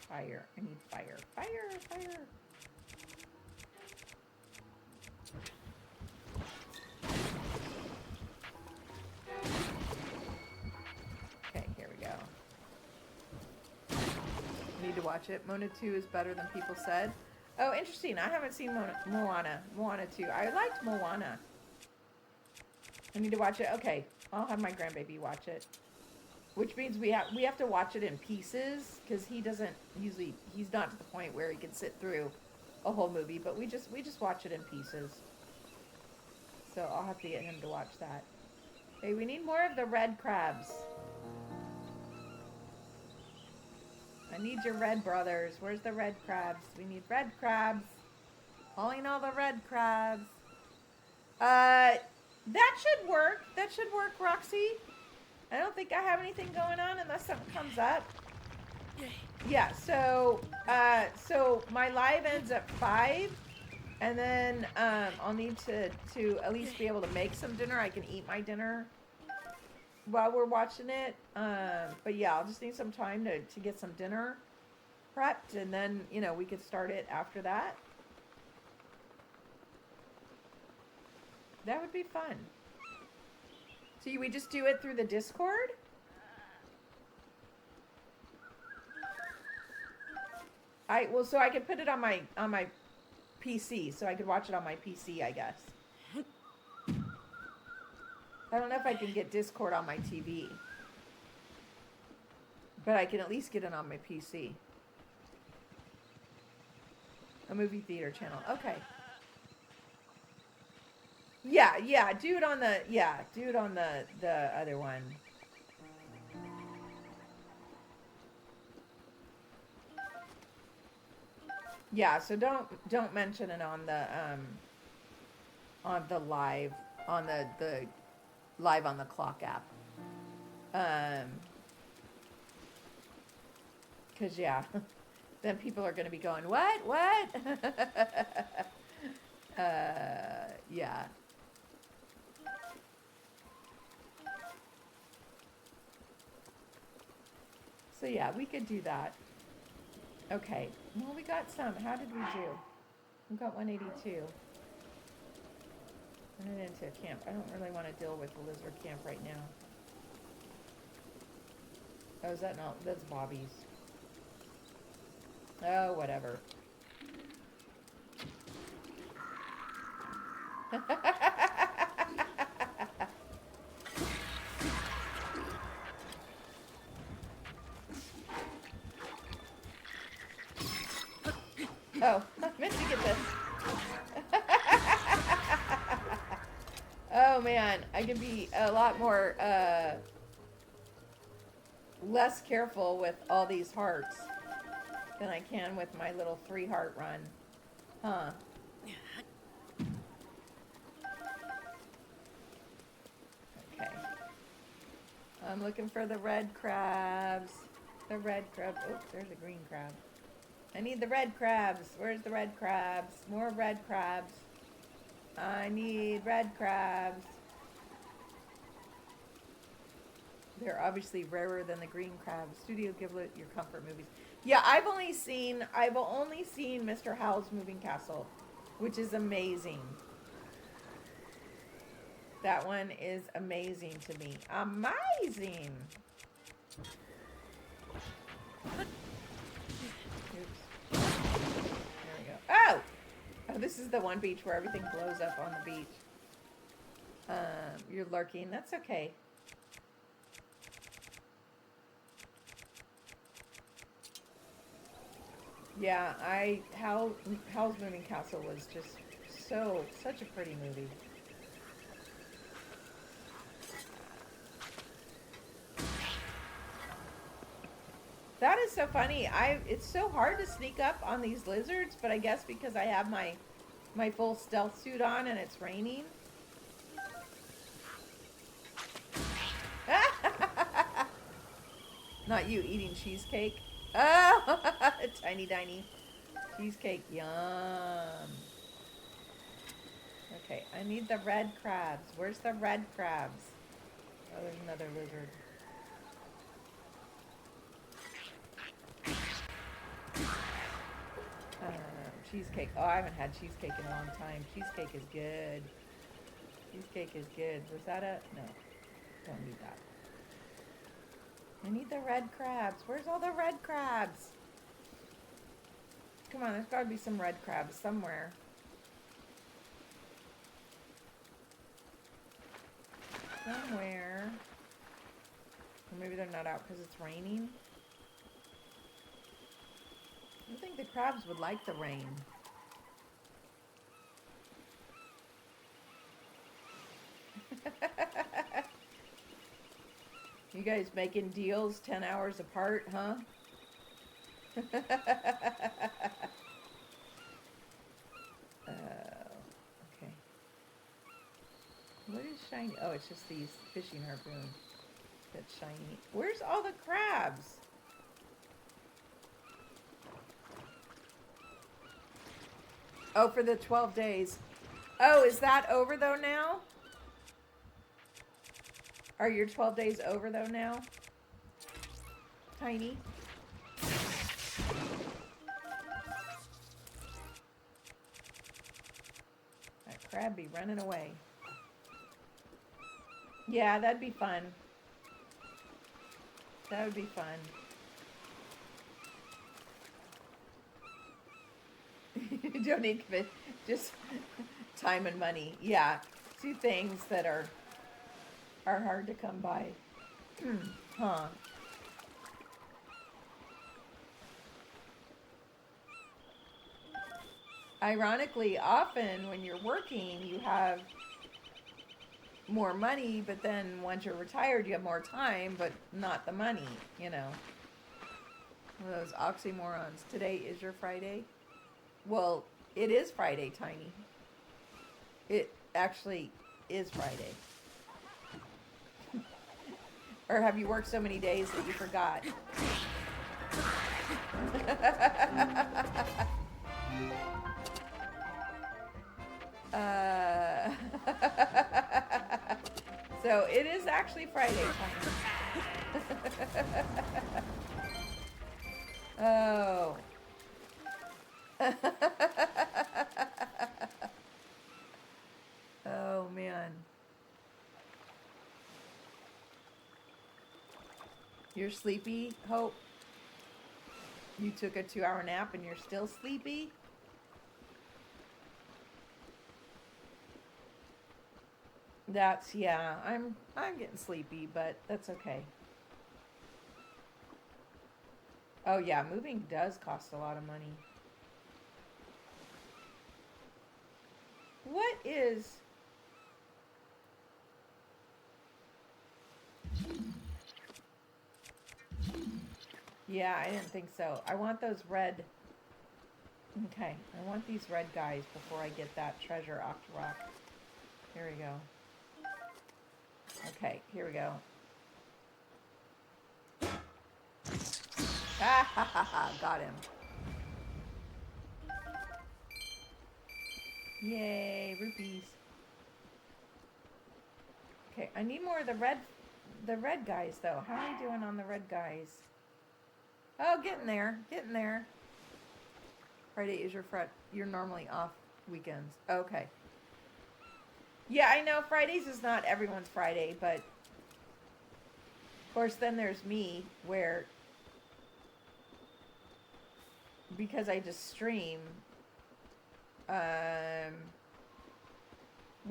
Fire. I need fire. Fire. Okay, here we go. Need to watch it. Moana 2 is better than people said. Oh, interesting. I haven't seen Moana 2. I liked Moana. I need to watch it. Okay, I'll have my grandbaby watch it. Which means we have to watch it in pieces, because he's not to the point where he can sit through a whole movie, but we just watch it in pieces. So I'll have to get him to watch that. Hey, we need more of the red crabs. I need your red brothers. Where's the red crabs? We need red crabs. Calling all the red crabs. That should work. Roxy. I don't think I have anything going on unless something comes up. Yeah, so my live ends at 5, and then I'll need to at least be able to make some dinner. I can eat my dinner while we're watching it. But yeah, I'll just need some time to get some dinner prepped, and then, you know, we could start it after that. That would be fun. So we just do it through the Discord? So I could put it on my PC, so I could watch it on my PC, I guess. I don't know if I can get Discord on my TV, but I can at least get it on my PC. A movie theater channel. Okay. Yeah, do it on the other one. Yeah, so don't mention it on the live on the live on the clock app. 'Cause yeah, then people are going to be going, "What?" Yeah. So yeah, we could do that. Okay. Well, we got some. How did we do? We got 182. Running into a camp. I don't really want to deal with the lizard camp right now. Oh, is that not? That's Bobby's. Oh, whatever. Oh, I meant to get this. Oh man, I can be a lot more less careful with all these hearts than I can with my little 3-heart run. Huh. Okay. I'm looking for the red crabs. The red crab. Oops, there's a green crab. I need the red crabs. Where's the red crabs? More red crabs. I need red crabs. They're obviously rarer than the green crabs. Studio Ghibli, your comfort movies. Yeah, I've only seen Mr. Howl's Moving Castle, which is amazing. That one is amazing to me. Amazing. Oops. There we go. Oh! Oh, this is the one beach where everything blows up on the beach. You're lurking. That's okay. Yeah, Howl's Moving Castle was just such a pretty movie. That is so funny. It's so hard to sneak up on these lizards, but I guess because I have my full stealth suit on and it's raining. Not you eating cheesecake. Oh, tiny cheesecake. Yum. Okay, I need the red crabs. Where's the red crabs? Oh, there's another lizard. Cheesecake. Oh, I haven't had cheesecake in a long time. Cheesecake is good. Cheesecake is good. Was that a... No. Don't need that. I need the red crabs. Where's all the red crabs? Come on, there's got to be some red crabs somewhere. Somewhere. Or maybe they're not out because it's raining. I think the crabs would like the rain. You guys making deals 10 hours apart, huh? Okay. What is shiny? Oh, it's just these fishing harpoons. That's shiny. Where's all the crabs? Oh, for the 12 days. Oh, is that over though now? Are your 12 days over though now? Tiny. That crab be running away. Yeah, that'd be fun. That would be fun. You don't need just time and money. Yeah, two things that are hard to come by. Huh. Ironically, often when you're working, you have more money, but then once you're retired, you have more time, but not the money, you know. One of those oxymorons. Today is your Friday? Well, it is Friday, Tiny. It actually is Friday. Or have you worked so many days that you forgot? So it is actually Friday, Tiny. Oh. Oh, man. You're sleepy, Hope? You took a 2-hour nap and you're still sleepy? That's, yeah, I'm getting sleepy, but that's okay. Oh, yeah, moving does cost a lot of money. What is... Yeah, I didn't think so. I want those red... Okay, I want these red guys before I get that treasure off the rock. Here we go. Okay, here we go. Ah ha ha ha, got him. Yay, rupees. Okay, I need more of the red guys though. How am I doing on the red guys? Oh, getting there, getting there. Friday is you're normally off weekends. Okay. Yeah, I know Fridays is not everyone's Friday, but of course then there's me where because I just stream well,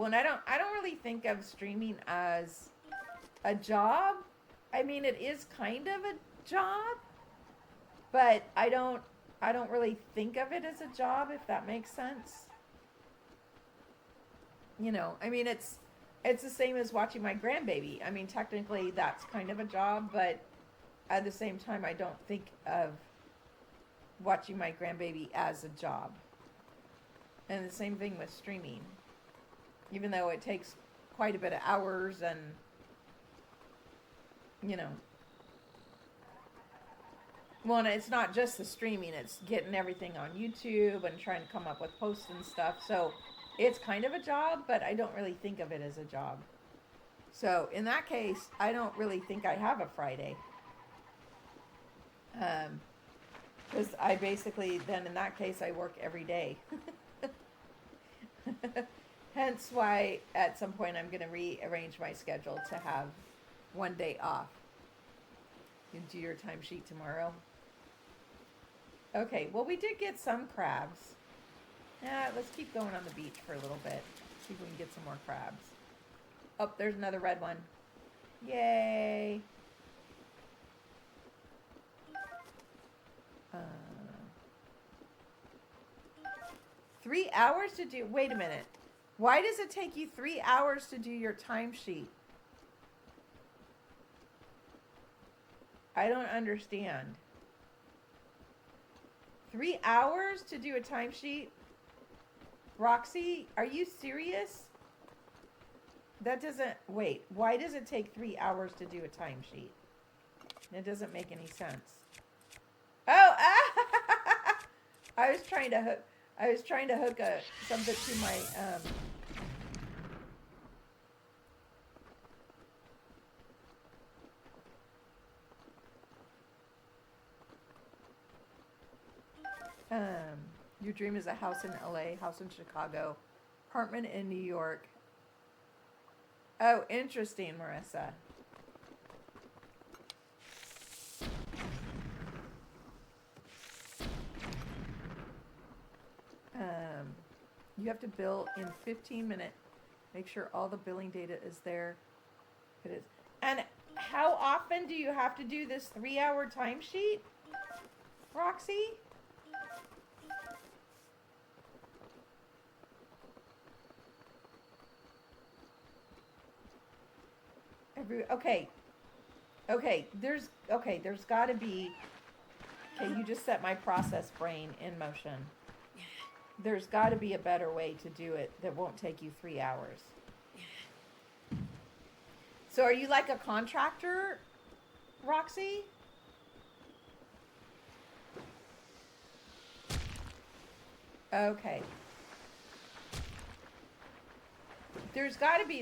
and I don't really think of streaming as a job. I mean, it is kind of a job, but I don't really think of it as a job, if that makes sense. You know, I mean, it's the same as watching my grandbaby. I mean, technically that's kind of a job, but at the same time, I don't think of watching my grandbaby as a job. And the same thing with streaming. Even though it takes quite a bit of hours and, you know. Well, and it's not just the streaming, it's getting everything on YouTube and trying to come up with posts and stuff. So it's kind of a job, but I don't really think of it as a job. So in that case, I don't really think I have a Friday. Because I basically, then in that case, I work every day. Hence why at some point I'm going to rearrange my schedule to have one day off. You do your timesheet tomorrow. Okay, well, we did get some crabs. Let's keep going on the beach for a little bit. See if we can get some more crabs. Oh, there's another red one. Yay! 3 hours to do... Wait a minute. Why does it take you 3 hours to do your timesheet? I don't understand. 3 hours to do a timesheet? Roxy, are you serious? That doesn't... Wait, why does it take 3 hours to do a timesheet? It doesn't make any sense. Oh, I was trying to hook... something to my, your dream is a house in LA, house in Chicago, apartment in New York. Oh, interesting, Marissa. You have to bill in 15 minutes. Make sure all the billing data is there. It is. And how often do you have to do this 3-hour timesheet, Roxy? There's got to be. Okay, you just set my process brain in motion. There's got to be a better way to do it that won't take you 3 hours. So are you like a contractor, Roxy? Okay. There's got to be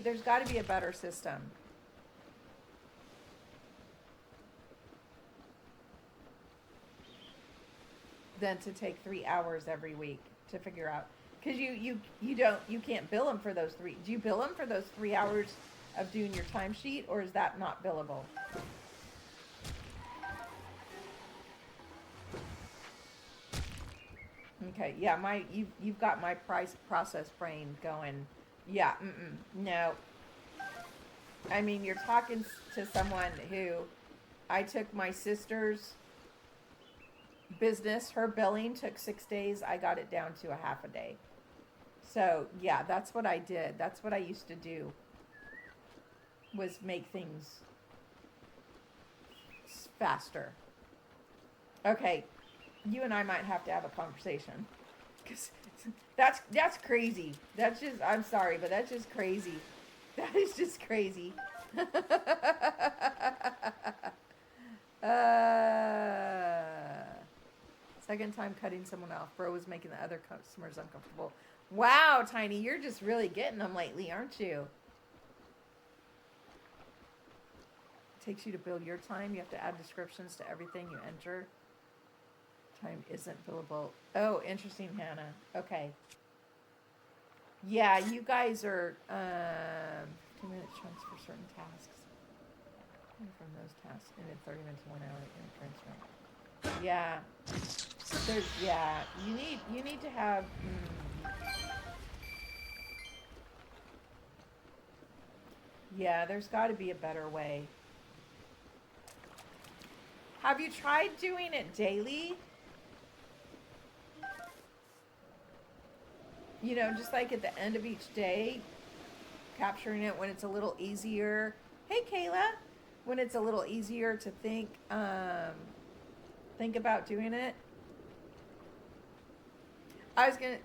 a better system. Than to take 3 hours every week to figure out, because you can't bill them for those 3. Do you bill them for those 3 hours of doing your timesheet, or is that not billable? Okay, yeah, you've got my process brain going. Yeah, no. I mean, you're talking to someone who I took my sister's business, her billing took 6 days. I got it down to a half a day. So yeah, that's what I did. That's what I used to do, was make things faster. Okay, you and I might have to have a conversation. Cause that's crazy. That's just, I'm sorry, but that's just crazy. That is just crazy. Second time cutting someone off. Bro was making the other customers uncomfortable. Wow, Tiny, you're just really getting them lately, aren't you? It takes you to bill your time. You have to add descriptions to everything you enter. Time isn't billable. Oh, interesting, Hannah. Okay. Yeah, you guys are 2-minute chunks for certain tasks. And from those tasks, and in 30 minutes to 1 hour in transfer. Yeah. There's, yeah. You need to have. Yeah, there's got to be a better way. Have you tried doing it daily? You know, just like at the end of each day, capturing it when it's a little easier. Hey, Kayla, when it's a little easier to think about doing it. I was gonna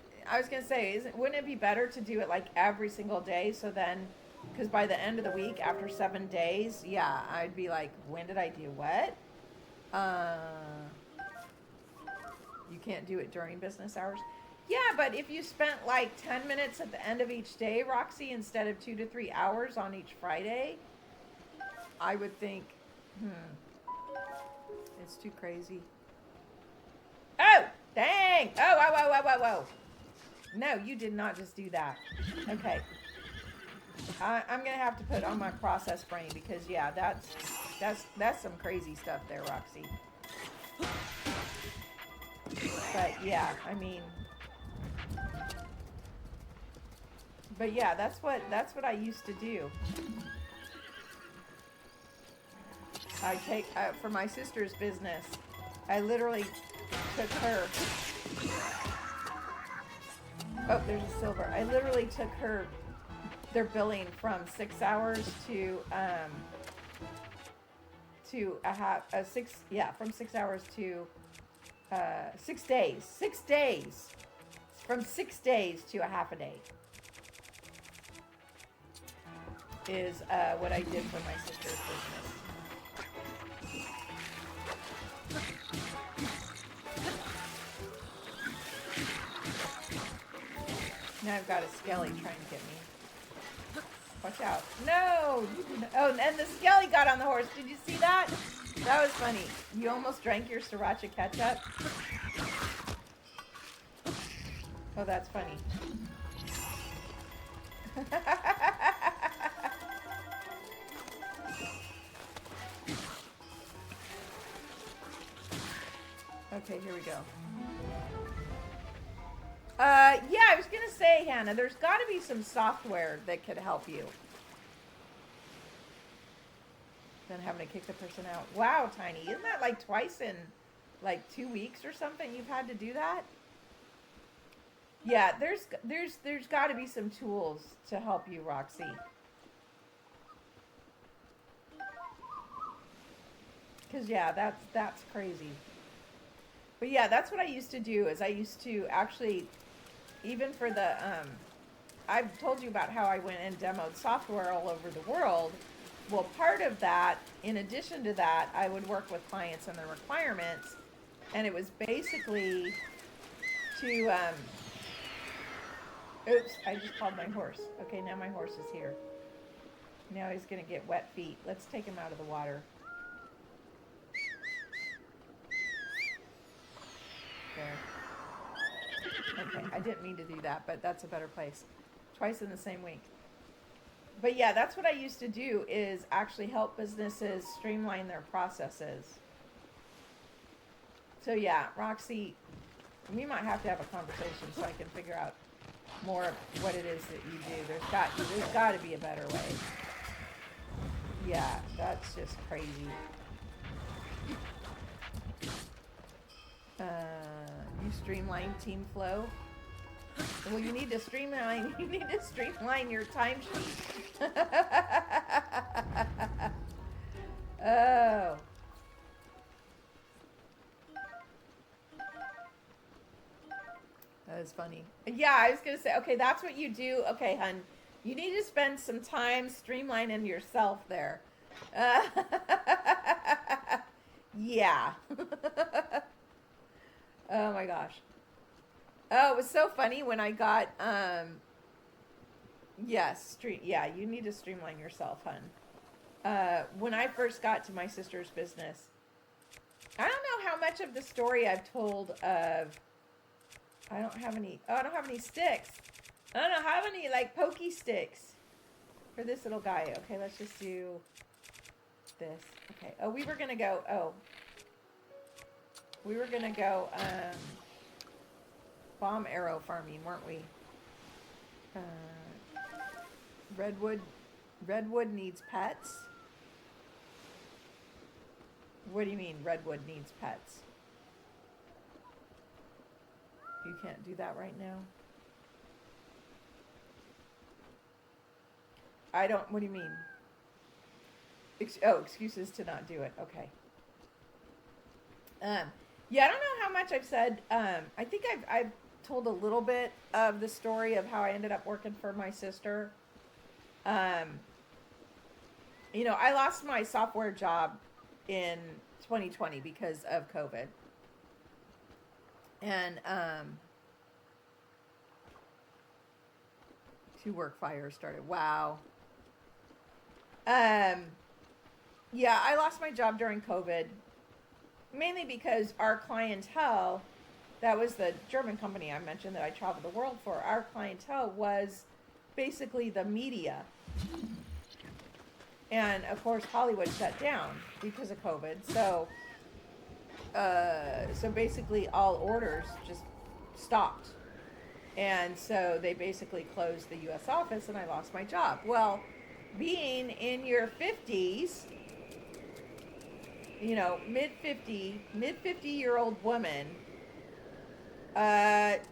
say, wouldn't it be better to do it like every single day? So then, because by the end of the week, after 7 days, yeah, I'd be like, when did I do what? You can't do it during business hours. Yeah, but if you spent like 10 minutes at the end of each day, Roxy, instead of 2 to 3 hours on each Friday, I would think, it's too crazy. Oh, dang. Oh, whoa, whoa, whoa, whoa, whoa. No, you did not just do that. Okay. I'm going to have to put on my process brain because, yeah, that's some crazy stuff there, Roxy. But, yeah, I mean... But yeah, that's what I used to do. I take for my sister's business. I literally took her. Oh, there's a silver. I literally took her. Their billing from 6 hours to a half 6. Yeah, from 6 hours to 6 days. 6 days. From 6 days to a half a day. Is what I did for my sister's business. Now I've got a skelly trying to get me. Watch out. No! Oh, and the skelly got on the horse. Did you see that? That was funny. You almost drank your sriracha ketchup. Oh, that's funny. Okay, here we go. Yeah, I was going to say, Hannah, there's got to be some software that could help you. Then having to kick the person out. Wow, Tiny, isn't that like twice in like 2 weeks or something you've had to do that? Yeah, there's got to be some tools to help you, Roxy. Because, yeah, that's crazy. But, yeah, that's what I used to do is I used to actually, even for the, I've told you about how I went and demoed software all over the world. Well, part of that, in addition to that, I would work with clients on their requirements. And it was basically to, oops, I just called my horse. Okay, now my horse is here. Now he's going to get wet feet. Let's take him out of the water. There. Okay, I didn't mean to do that, but that's a better place. Twice in the same week. But yeah, that's what I used to do is actually help businesses streamline their processes. So yeah, Roxy, we might have to have a conversation so I can figure out more of what it is that you do. There's got to be a better way. Yeah, that's just crazy. You streamline team flow. Well, you need to streamline your timesheet. Oh. is funny. Yeah, I was going to say, okay, that's what you do. Okay, hun. You need to spend some time streamlining yourself there. Uh, yeah. Oh my gosh. Oh, it was so funny when I got yes, yeah, you need to streamline yourself, hun. When I first got to my sister's business, I don't know how much of the story I've told of I don't have any sticks. I don't have any like pokey sticks for this little guy. Okay, let's just do this. Okay. Oh, we were gonna go bomb arrow farming, weren't we? Redwood needs pets. What do you mean redwood needs pets? You can't do that right now? I don't, what do you mean? Excuses to not do it. Okay. Yeah, I don't know how much I've said. I think I've told a little bit of the story of how I ended up working for my sister. You know, I lost my software job in 2020 because of COVID. And two work fires started. Wow. Yeah, I lost my job during COVID, mainly because our clientele, that was the German company I mentioned that I traveled the world for, our clientele was basically the media. And of course, Hollywood shut down because of COVID. So basically all orders just stopped. And so they basically closed the US office and I lost my job. Well, being in your 50s, you know, mid 50-year-old woman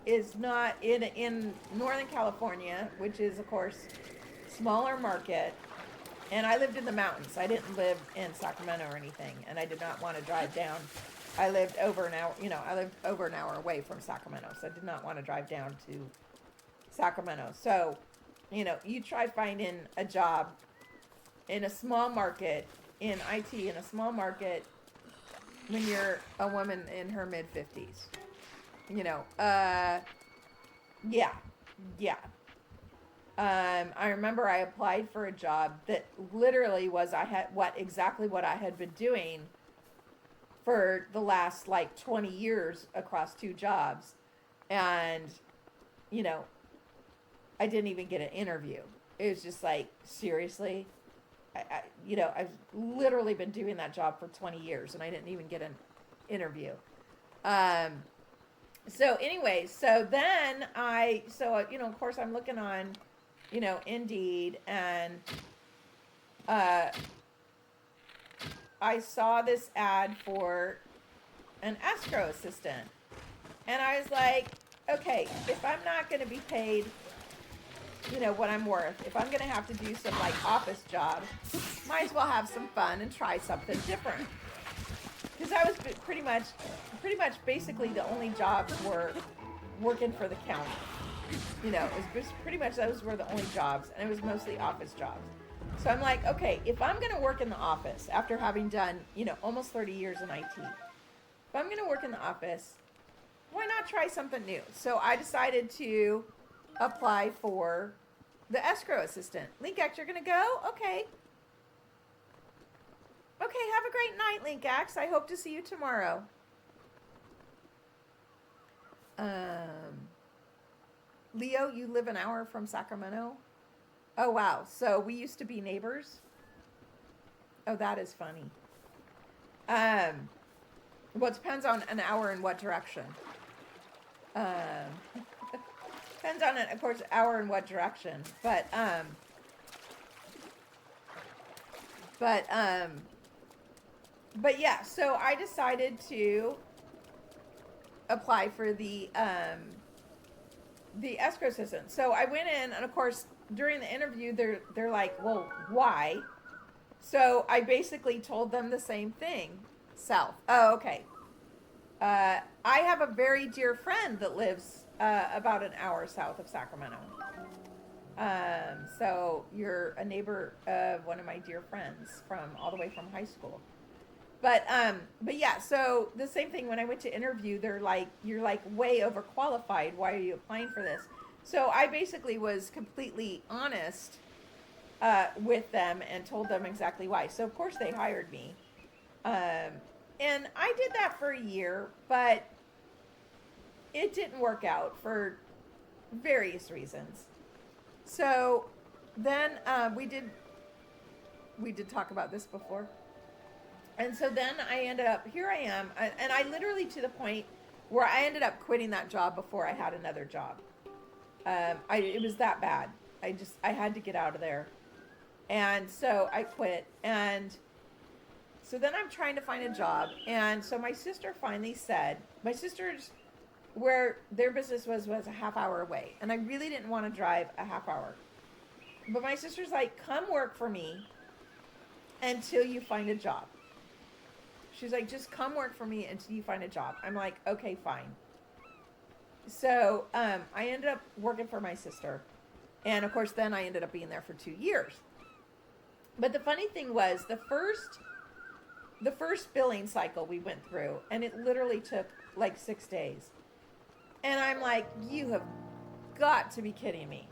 is not in Northern California, which is of course smaller market. And I lived in the mountains. I didn't live in Sacramento or anything, and I did not want to drive down. I lived over an hour away from Sacramento, so I did not want to drive down to Sacramento. So, you know, you try finding a job in a small market, in IT, in a small market, when you're a woman in her mid-50s. You know, yeah. I remember I applied for a job that literally was exactly what I had been doing for the last like 20 years across two jobs. And, you know, I didn't even get an interview. It was just like, seriously? I've literally been doing that job for 20 years and I didn't even get an interview. So anyway, so then of course I'm looking on, you know, Indeed, and I saw this ad for an escrow assistant. And I was like, okay, if I'm not going to be paid, you know, what I'm worth, if I'm going to have to do some like office job, might as well have some fun and try something different. Because I was pretty much basically the only jobs were working for the county. You know, it was pretty much those were the only jobs, and it was mostly office jobs. So I'm like, okay, if I'm going to work in the office after having done, you know, almost 30 years in IT, if I'm going to work in the office, why not try something new? So I decided to apply for the escrow assistant. Linkax, you're going to go? Okay. Okay, have a great night, Linkax. I hope to see you tomorrow. Leo, you live an hour from Sacramento? Oh, wow. So we used to be neighbors? Oh, that is funny. Well, it depends on an hour in what direction. Depends on, of course, hour in what direction. But yeah, so I decided to apply for the escrow assistant. So I went in, and of course, during the interview, they're like, well, why? So I basically told them the same thing. South. Oh, okay. I have a very dear friend that lives about an hour south of Sacramento. So you're a neighbor of one of my dear friends from all the way from high school. But yeah, so the same thing when I went to interview, they're like, you're like way overqualified. Why are you applying for this? So I basically was completely honest with them and told them exactly why. So of course they hired me. And I did that for a year, but it didn't work out for various reasons. So then we did talk about this before. And so then I ended up, here I am, and I literally to the point where I ended up quitting that job before I had another job. It was that bad. I had to get out of there. And so I quit. And so then I'm trying to find a job. And so my sister finally said, my sister's, where their business was a half hour away. And I really didn't want to drive a half hour. But my sister's like, come work for me until you find a job. She's like, just come work for me until you find a job. I'm like, okay, fine. So I ended up working for my sister. And of course, then I ended up being there for 2 years. But the funny thing was, the first billing cycle we went through, and it literally took like 6 days. And I'm like, you have got to be kidding me.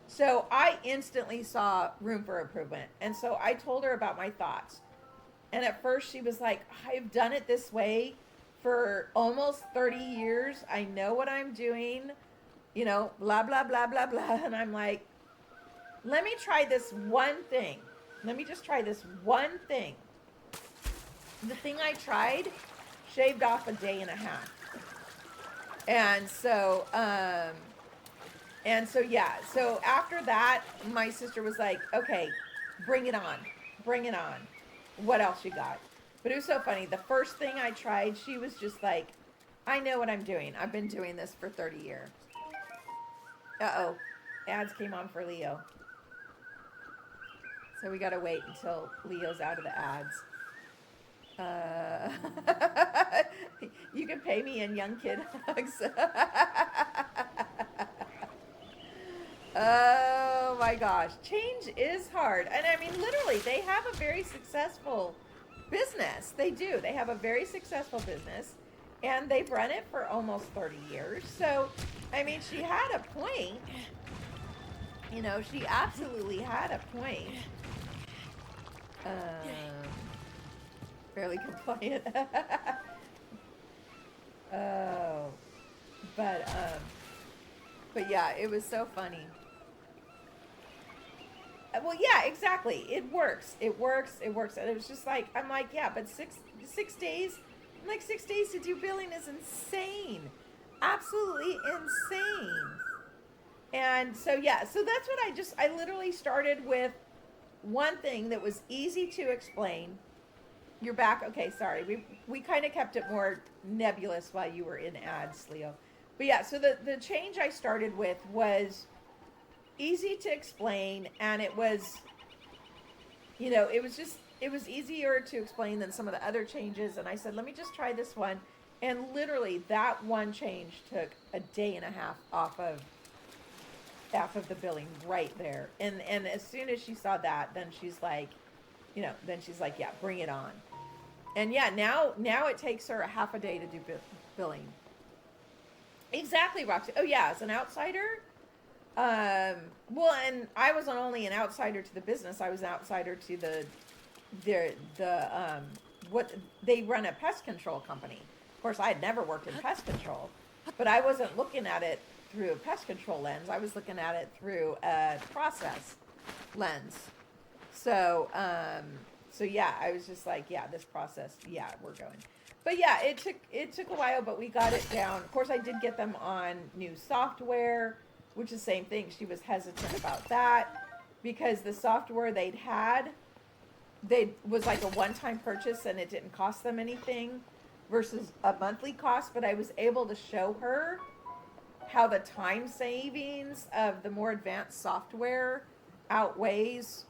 So I instantly saw room for improvement. And so I told her about my thoughts. And at first she was like, I've done it this way for almost 30 years. I know what I'm doing, you know, blah, blah, blah, blah, blah. And I'm like, let me try this one thing. Let me just try this one thing. The thing I tried shaved off a day and a half. And so, yeah. So after that, my sister was like, okay, bring it on. Bring it on. What else you got? But it was so funny. The first thing I tried, she was just like, I know what I'm doing. I've been doing this for 30 years. Uh-oh. Ads came on for Leo. So we got to wait until Leo's out of the ads. You can pay me in young kid hugs. Oh my gosh. Change is hard. And I mean, literally, they have a very successful business. They do. They have a very successful business. And they've run it for almost 30 years. So, I mean, she had a point. You know, she absolutely had a point. Fairly compliant. Oh. But yeah, it was so funny. Well, yeah, exactly. It works. It works. It works. And it was just like, I'm like, yeah, but six days, I'm like, 6 days to do billing is insane. Absolutely insane. And so, yeah, so that's what I literally started with one thing that was easy to explain. You're back. Okay, sorry. We kind of kept it more nebulous while you were in ads, Leo. But yeah, so the change I started with was easy to explain, and it was, you know, it was easier to explain than some of the other changes. And I said, let me just try this one. And literally that one change took a day and a half off of the billing right there. And as soon as she saw that, then she's like, you know, yeah, bring it on. And yeah, now it takes her a half a day to do billing. Exactly, Roxy. Oh yeah, as an outsider, well, and I wasn't only an outsider to the business, I was an outsider to the what they run a pest control company. Of course, I had never worked in pest control, but I wasn't looking at it through a pest control lens. I was looking at it through a process lens. So yeah, I was just like, yeah, this process, yeah, we're going. But yeah, it took a while, but we got it down. Of course, I did get them on new software, which is the same thing. She was hesitant about that because the software they'd had, was like a one-time purchase and it didn't cost them anything versus a monthly cost. But I was able to show her how the time savings of the more advanced software outweighs,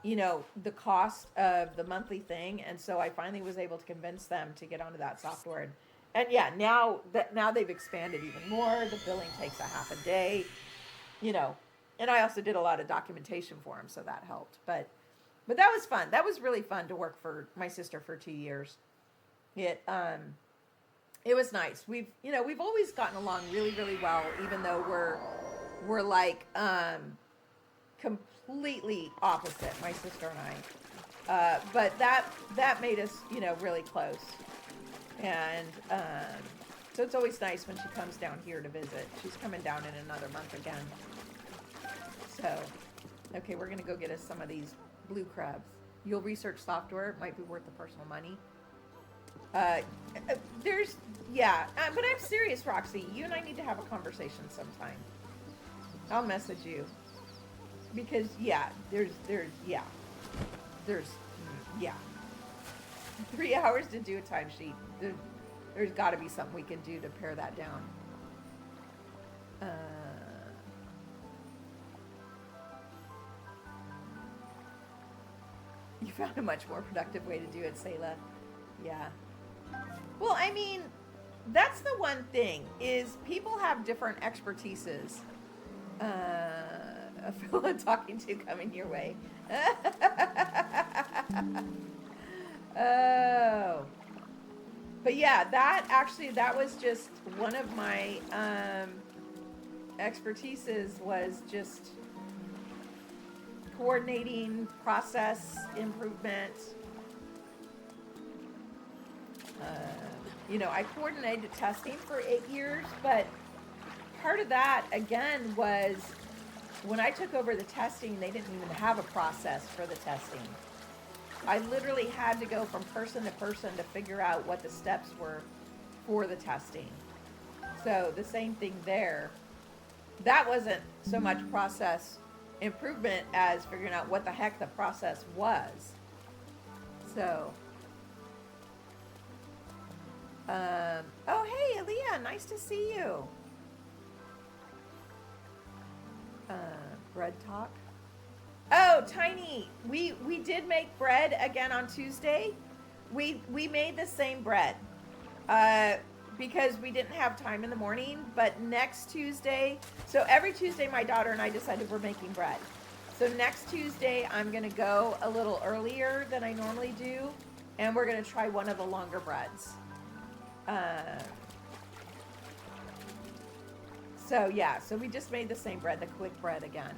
you know, the cost of the monthly thing. And so I finally was able to convince them to get onto that software. And yeah, now they've expanded even more. The billing takes a half a day, you know. And I also did a lot of documentation for them, so that helped. But that was fun. That was really fun to work for my sister for 2 years. It was nice. We've always gotten along really, really well, even though we're like completely opposite, my sister and I. But that made us, really close. And so it's always nice when she comes down here to visit. She's coming down in another month again. So, okay, we're gonna go get us some of these blue crabs. You'll research software. It might be worth the personal money. There's, yeah, but I'm serious, Roxy. You and I need to have a conversation sometime. I'll message you because yeah, there's 3 hours to do a timesheet. There's got to be something we can do to pare that down. You found a much more productive way to do it, Sayla. Yeah. Well, I mean, that's the one thing is people have different expertises. A fella talking to coming your way. Oh. But yeah, that was just one of my expertises was just coordinating process improvement. I coordinated testing for 8 years, but part of that again was when I took over the testing, they didn't even have a process for the testing. I literally had to go from person to person to figure out what the steps were for the testing. So the same thing there. That wasn't so much process improvement as figuring out what the heck the process was. So, oh hey, Aaliyah, nice to see you. Bread talk. Oh, Tiny, we did make bread again on Tuesday. We made the same bread because we didn't have time in the morning. But next Tuesday, so every Tuesday, my daughter and I decided we're making bread. So next Tuesday, I'm gonna go a little earlier than I normally do, and we're gonna try one of the longer breads. So yeah, so we just made the same bread, the quick bread again,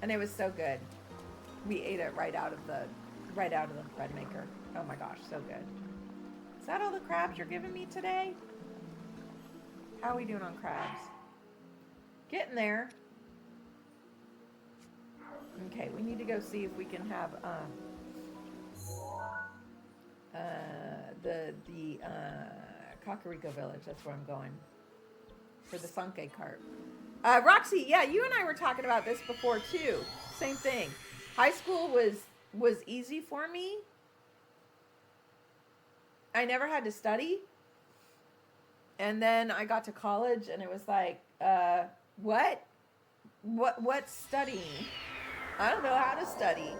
and it was so good. We ate it right out of the bread maker. Oh my gosh, so good. Is that all the crabs you're giving me today? How are we doing on crabs? Getting there. Okay, we need to go see if we can have the Kakariko village. That's where I'm going for the Sanke cart. Roxy, yeah, you and I were talking about this before too. Same thing. High school was easy for me. I never had to study. And then I got to college and it was like, what's studying? I don't know how to study.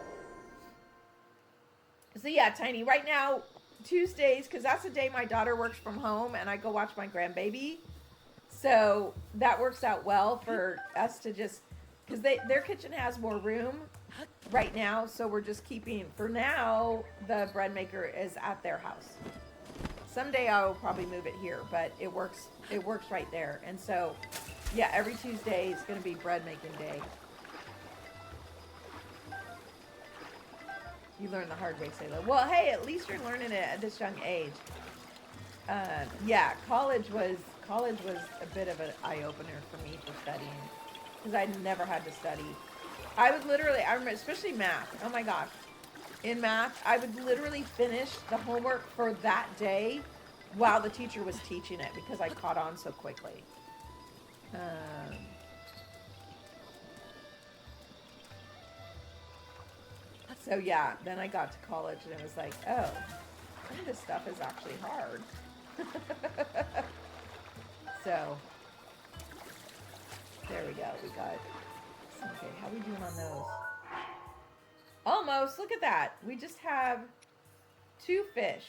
So yeah, Tiny, right now, Tuesdays, because that's the day my daughter works from home and I go watch my grandbaby. So that works out well for us to just, because their kitchen has more room right now. So we're just keeping, for now, the bread maker is at their house. Someday I will probably move it here, but it works right there. And so, yeah, every Tuesday is going to be bread making day. You learn the hard way, Sayla. Well, hey, at least you're learning it at this young age. Yeah, college was a bit of an eye-opener for me for studying because I never had to study. I remember, especially math. Oh my gosh. In math, I would literally finish the homework for that day while the teacher was teaching it because I caught on so quickly. So yeah, then I got to college and it was like, oh, some of this stuff is actually hard. So there we go. We got, okay, how are we doing on those? Almost, look at that. We just have 2 fish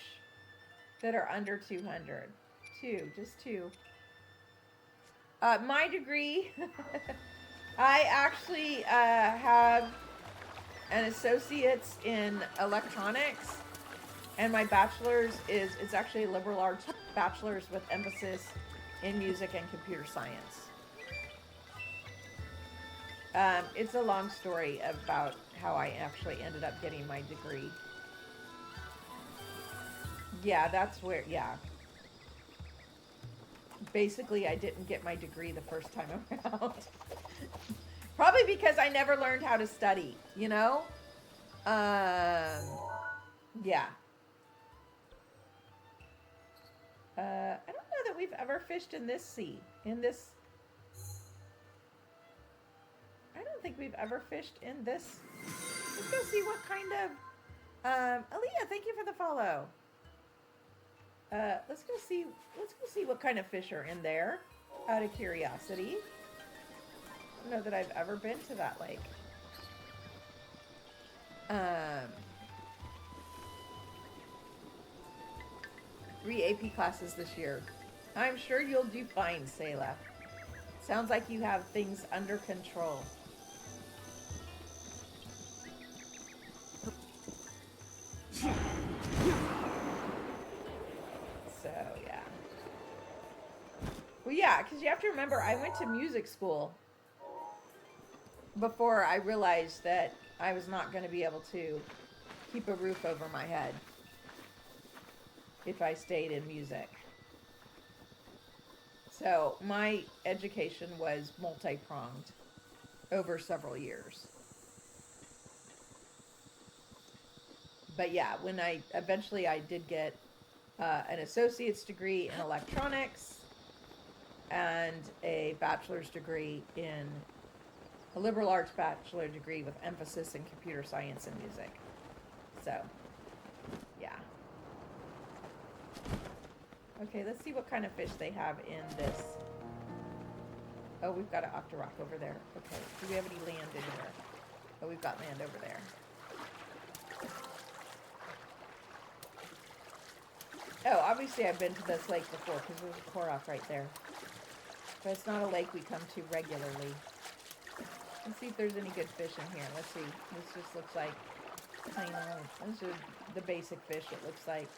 that are under 200. 2, just 2. My degree, I actually have an associate's in electronics, and my bachelor's it's actually a liberal arts bachelor's with emphasis in music and computer science. It's a long story about how I actually ended up getting my degree. Yeah, that's where, yeah. Basically, I didn't get my degree the first time around. Probably because I never learned how to study, you know? Yeah. I don't know that we've ever fished in this sea. I don't think we've ever fished in this. Let's go see what kind of, Aaliyah, thank you for the follow. Let's go see what kind of fish are in there, out of curiosity. I don't know that I've ever been to that lake. 3 AP classes this year. I'm sure you'll do fine, Selah. Sounds like you have things under control. So, yeah. Well, yeah, because you have to remember, I went to music school before I realized that I was not going to be able to keep a roof over my head if I stayed in music. So my education was multi-pronged over several years. But yeah, when I did get an associate's degree in electronics and a bachelor's degree in a liberal arts bachelor degree with emphasis in computer science and music. So, yeah. Okay, let's see what kind of fish they have in this. Oh, we've got an octorock over there. Okay, do we have any land in here? Oh, we've got land over there. Oh, obviously I've been to this lake before because there's a Korok right there. But it's not a lake we come to regularly. Let's see if there's any good fish in here. Let's see. This just looks like plain old. This is the basic fish it looks like.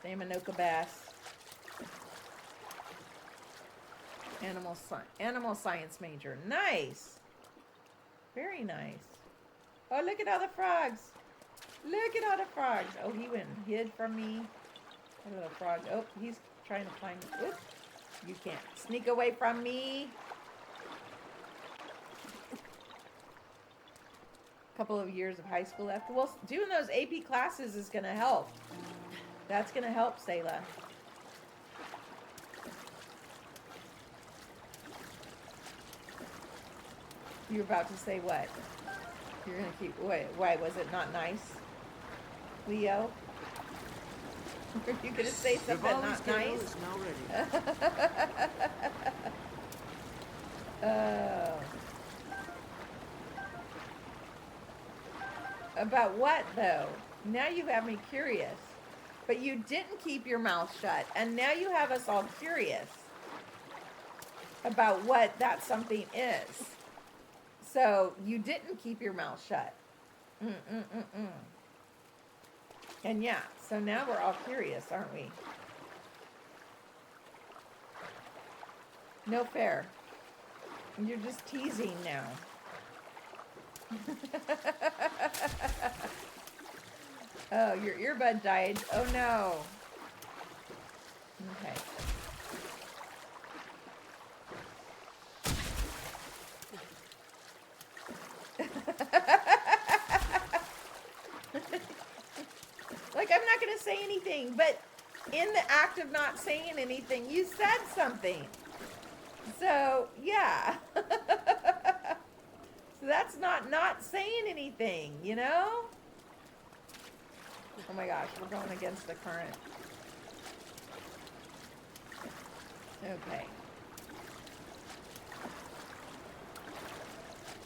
Staminoka bass. Animal science major. Nice. Very nice. Oh, look at all the frogs. Look at all the frogs. Oh, he went and hid from me. A little frog. Oh, he's trying to find me. Oops. You can't sneak away from me. Couple of years of high school left. Well, doing those AP classes is going to help. That's going to help, Selah. You're about to say what? You're going to keep... Why? Was it not nice? Leo? Are you going to say something not nice? Oh. About what, though? Now you have me curious. But you didn't keep your mouth shut, and now you have us all curious about what that something is. So you didn't keep your mouth shut. And yeah, so now we're all curious, aren't we? No fair. You're just teasing now. Oh, your earbud died. Oh no. Okay. Like, I'm not going to say anything, but in the act of not saying anything, you said something. So, yeah. So that's not saying anything, you know? Oh my gosh, we're going against the current. Okay.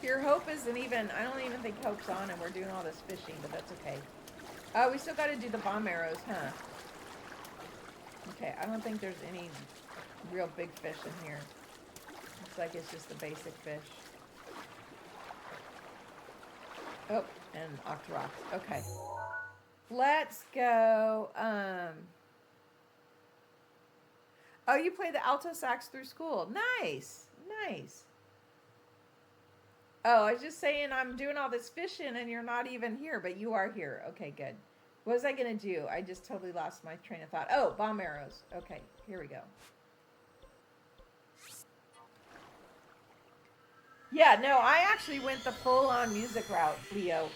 Your hope isn't even, I don't even think hope's on and we're doing all this fishing, but that's okay. Oh, we still got to do the bomb arrows, huh? Okay, I don't think there's any real big fish in here. Looks like it's just the basic fish. Oh, and octoroks. Okay. Let's go. Oh, you play the alto sax through school. Nice. Nice. Oh, I was just saying I'm doing all this fishing and you're not even here, but you are here. Okay, good. What was I going to do? I just totally lost my train of thought. Oh, bomb arrows. Okay, here we go. Yeah, no, I actually went the full-on music route, Leo.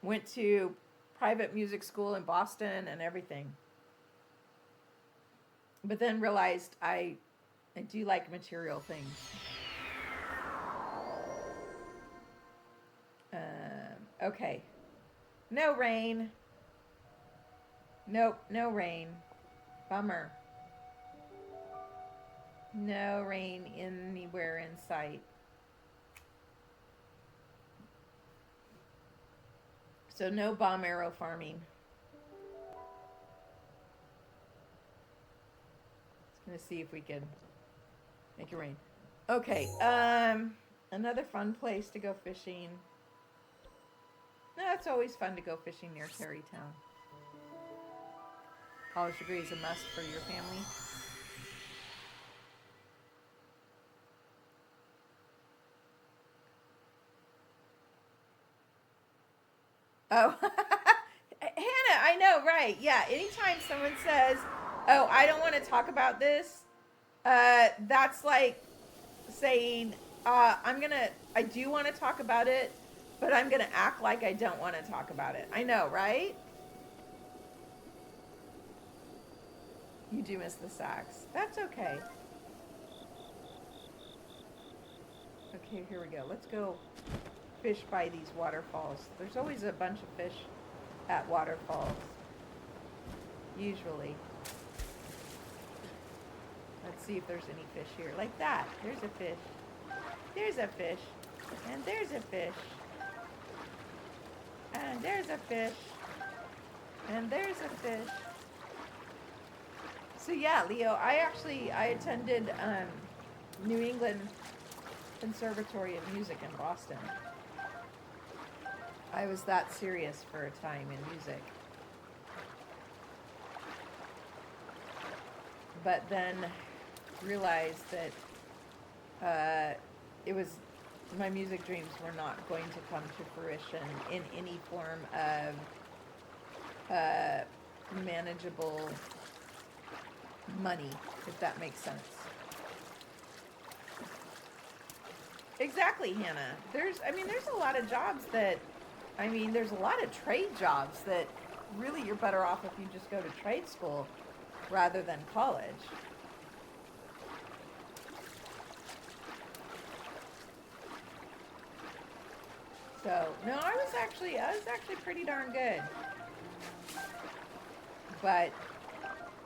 Went to private music school in Boston and everything. But then realized I do like material things. Okay. No rain. Nope, no rain. Bummer. No rain anywhere in sight. So no bomb arrow farming. Just gonna see if we can make it rain. Okay, another fun place to go fishing. No, it's always fun to go fishing near Terrytown. College degree is a must for your family. Oh, Hannah, I know, right? Yeah, anytime someone says, "Oh, I don't want to talk about this," that's like saying, I do want to talk about it, but I'm gonna act like I don't want to talk about it. I know, right? You do miss the sax. That's okay. Okay, here we go. Let's go fish by these waterfalls. There's always a bunch of fish at waterfalls. Usually. Let's see if there's any fish here. Like that. There's a fish. There's a fish. And there's a fish. And there's a fish. And there's a fish. So yeah, Leo, I attended New England Conservatory of Music in Boston. I was that serious for a time in music. But then realized that my music dreams were not going to come to fruition in any form of manageable money, if that makes sense. Exactly, Hannah. There's a lot of jobs there's a lot of trade jobs that really you're better off if you just go to trade school rather than college. So, no, I was actually pretty darn good. But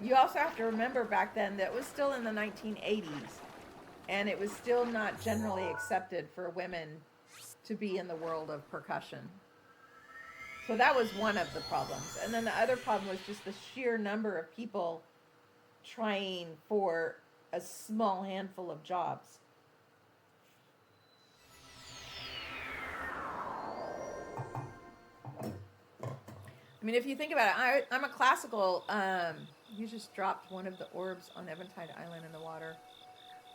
you also have to remember back then that it was still in the 1980s, and it was still not generally accepted for women to be in the world of percussion. So that was one of the problems. And then the other problem was just the sheer number of people trying for a small handful of jobs. I mean, if you think about it, I'm a classical. You just dropped one of the orbs on Eventide Island in the water.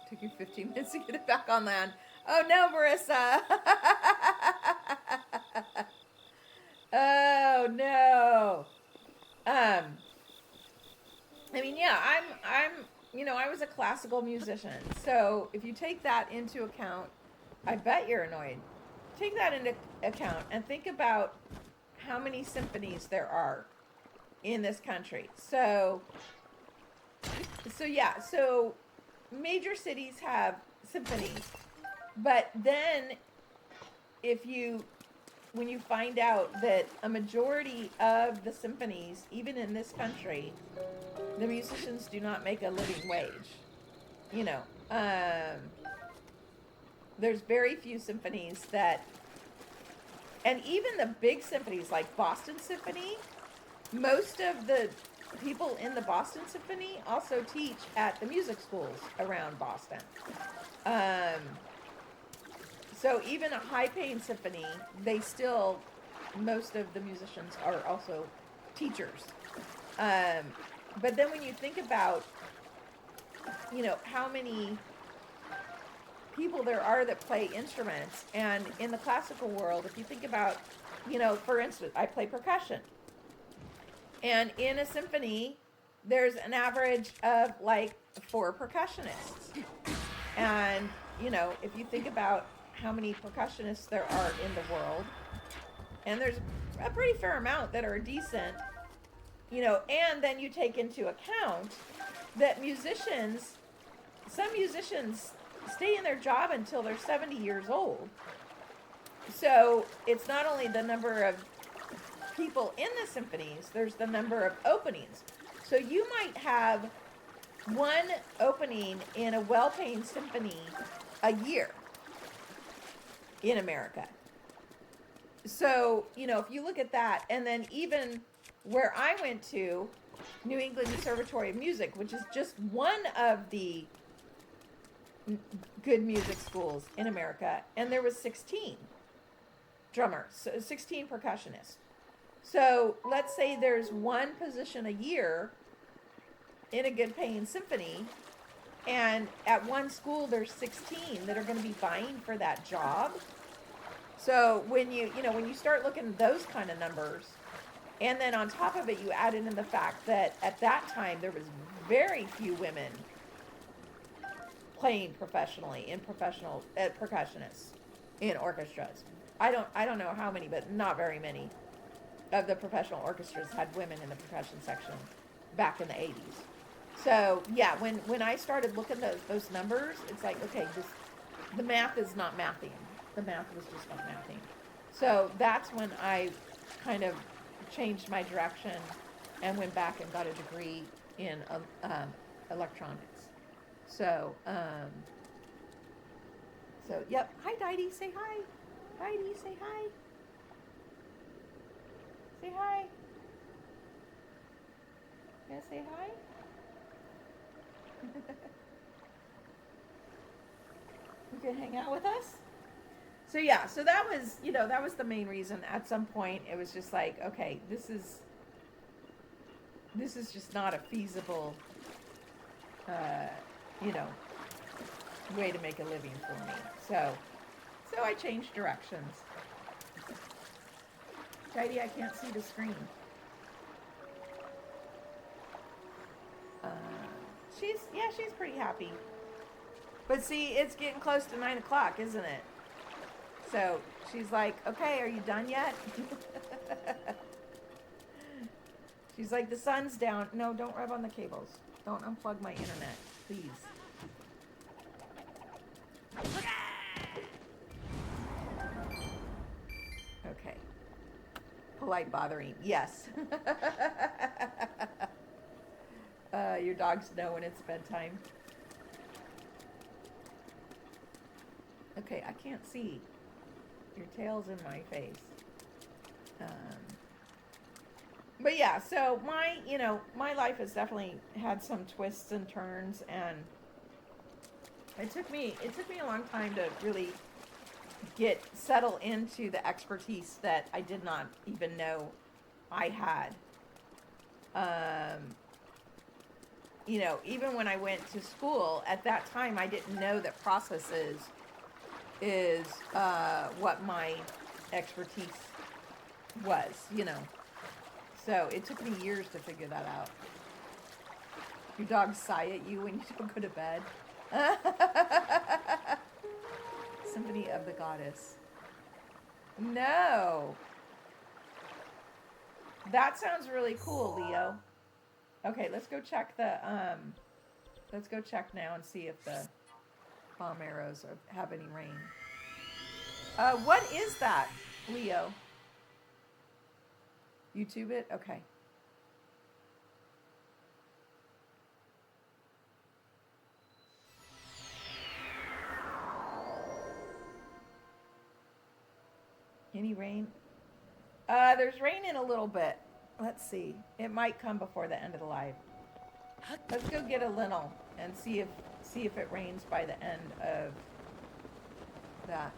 Took you 15 minutes to get it back on land. Oh no, Marissa. Oh no. I mean, yeah, I was a classical musician. So if you take that into account, I bet you're annoyed. Take that into account and think about how many symphonies there are in this country. So major cities have symphonies, but then when you find out that a majority of the symphonies, even in this country, the musicians do not make a living wage. There's very few symphonies and even the big symphonies like Boston Symphony, most of the people in the Boston Symphony also teach at the music schools around Boston. Um, so even a high-paying symphony, they still, most of the musicians are also teachers. Um, but then when you think about, how many people there are that play instruments, and in the classical world, if you think about, for instance, I play percussion. And in a symphony, there's an average of like 4 percussionists. And, if you think about how many percussionists there are in the world, and there's a pretty fair amount that are decent, and then you take into account that some musicians stay in their job until they're 70 years old. So it's not only the number of people in the symphonies, there's the number of openings. So you might have one opening in a well-paying symphony a year in America. So, if you look at that, and then even where I went to, New England Conservatory of Music, which is just one of the good music schools in America, and there was 16 drummers, so 16 percussionists. So let's say there's one position a year in a good paying symphony, and at one school there's 16 that are going to be vying for that job. So when you start looking at those kind of numbers, and then on top of it you add in the fact that at that time there was very few women playing professionally in professional percussionists in orchestras. I don't know how many, but not very many of the professional orchestras had women in the percussion section back in the 80s. So yeah, when I started looking at those numbers, it's like, okay, the math is not mathing. The math was just not mathing. So that's when I kind of changed my direction and went back and got a degree in electronics. So yep. Hi, Heidi. Say hi. Heidi, say hi. Say hi. You gonna say hi? You can hang out with us? So yeah, so that was the main reason. At some point it was just like, okay, this is just not a feasible way to make a living for me. So I changed directions. Heidi, I can't see the screen. She's pretty happy. But see, it's getting close to 9 o'clock, isn't it? So she's like, okay, are you done yet? She's like, the sun's down. No, don't rub on the cables. Don't unplug my internet, please. Okay. Polite bothering. Yes. Your dogs know when it's bedtime. Okay, I can't see. Your tail's in my face. But yeah, so my life has definitely had some twists and turns, and it took me a long time to really settle into the expertise that I did not even know I had. Even when I went to school, at that time I didn't know that processes is what my expertise was, So it took me years to figure that out. Your dogs sigh at you when you don't go to bed. Symphony of the Goddess. No. That sounds really cool, Leo. Okay, let's go check let's go check now and see if the bomb arrows have any rain. What is that, Leo? YouTube it? Okay. Any rain? There's rain in a little bit. Let's see. It might come before the end of the live. Let's go get a lintel and see if it rains by the end of that.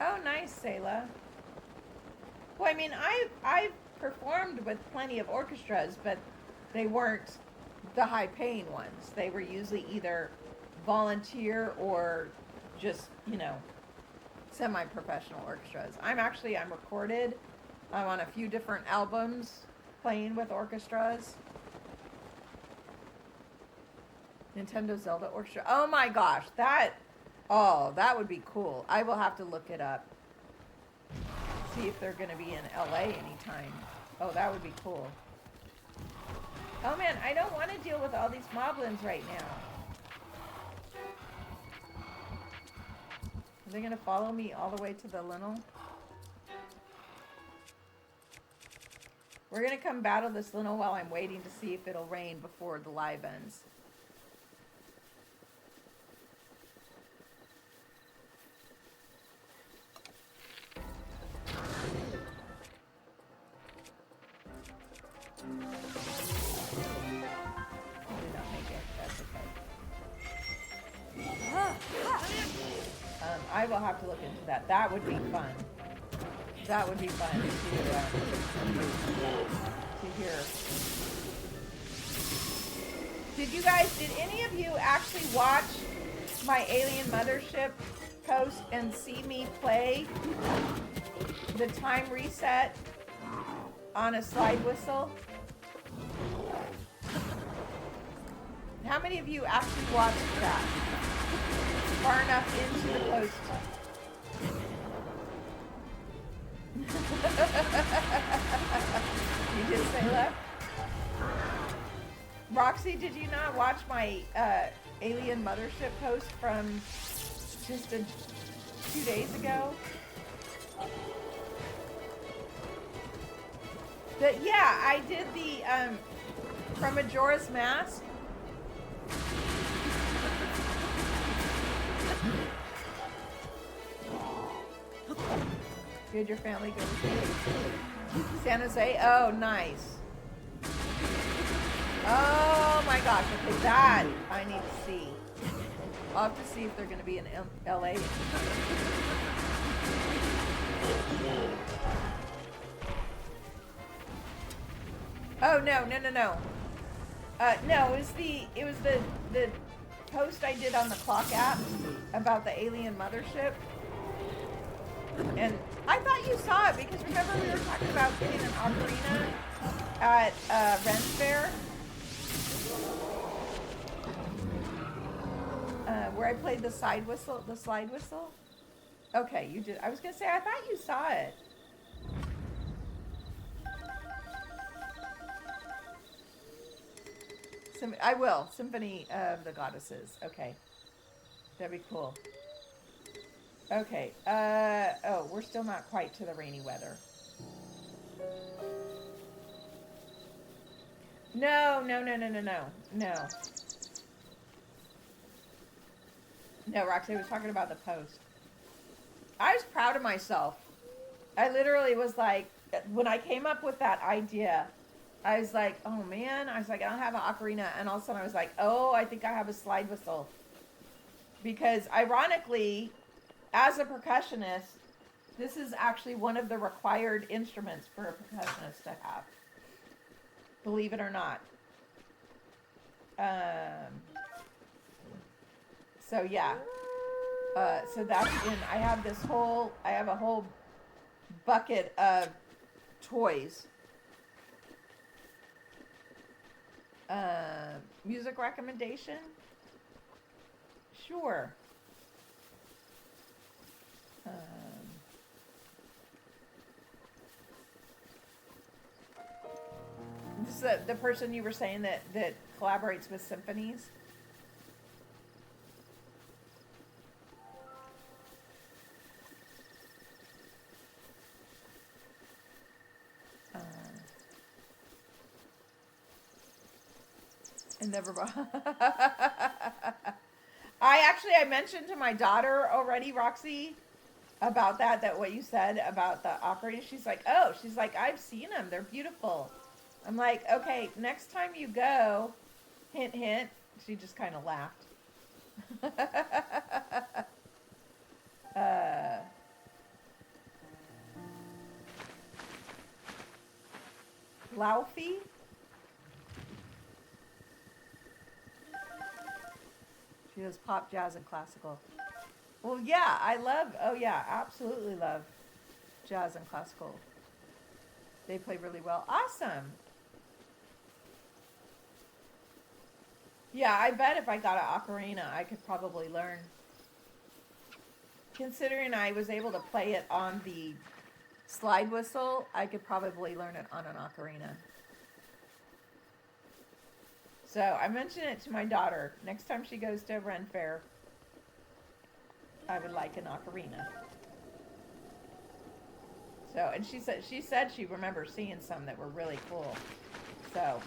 Oh, nice, Selah. Well, I mean, I've performed with plenty of orchestras, but they weren't the high-paying ones. They were usually either volunteer or just, semi-professional orchestras. I'm recorded. I'm on a few different albums playing with orchestras. Nintendo Zelda Orchestra. Oh my gosh, that would be cool. I will have to look it up. See if they're going to be in LA anytime. Oh, that would be cool. Oh man, I don't want to deal with all these moblins right now. Are they going to follow me all the way to the lintel? We're going to come battle this lintel while I'm waiting to see if it'll rain before the live ends. I will have to look into that. That would be fun. That would be fun to hear. Did any of you actually watch my Alien Mothership post and see me play the time reset on a slide whistle? How many of you actually watched that? Far enough into the post. You did say that? Roxy, did you not watch my Alien Mothership post from just 2 days ago? Yeah, I did the from Majora's Mask. Did your family go to San Jose? Oh, nice. Oh my gosh, okay, that I need to see. I'll have to see if they're going to be in LA. Oh, no. No, it was the post I did on the Clock app about the Alien Mothership. And I thought you saw it because remember we were talking about getting an ocarina at Ren's Fair? Where I played the slide whistle. Okay, you did. I was going to say, I thought you saw it. I will. Symphony of the Goddesses. Okay. That'd be cool. Okay. We're still not quite to the rainy weather. No. No, Roxy was talking about the post. I was proud of myself. I literally was like, when I came up with that idea, I was like, oh man, I don't have an ocarina. And all of a sudden I was like, oh, I think I have a slide whistle. Because ironically, as a percussionist, this is actually one of the required instruments for a percussionist to have. Believe it or not. So yeah. So that's in, I have a whole bucket of toys. Music recommendation? Sure. This is the person you were saying that collaborates with symphonies. And never. I mentioned to my daughter already, Roxy, about that what you said about the ocarina. She's like, oh, she's like, I've seen them. They're beautiful. I'm like, okay, next time you go, hint, hint. She just kind of laughed. uh, Laufey? She does pop, jazz, and classical. Well, yeah, oh yeah, absolutely love jazz and classical. They play really well. Awesome. Yeah, I bet if I got an ocarina, I could probably learn. Considering I was able to play it on the slide whistle, I could probably learn it on an ocarina. So I mentioned it to my daughter. Next time she goes to a Ren Fair, I would like an ocarina. So, and she said she remembers seeing some that were really cool. So,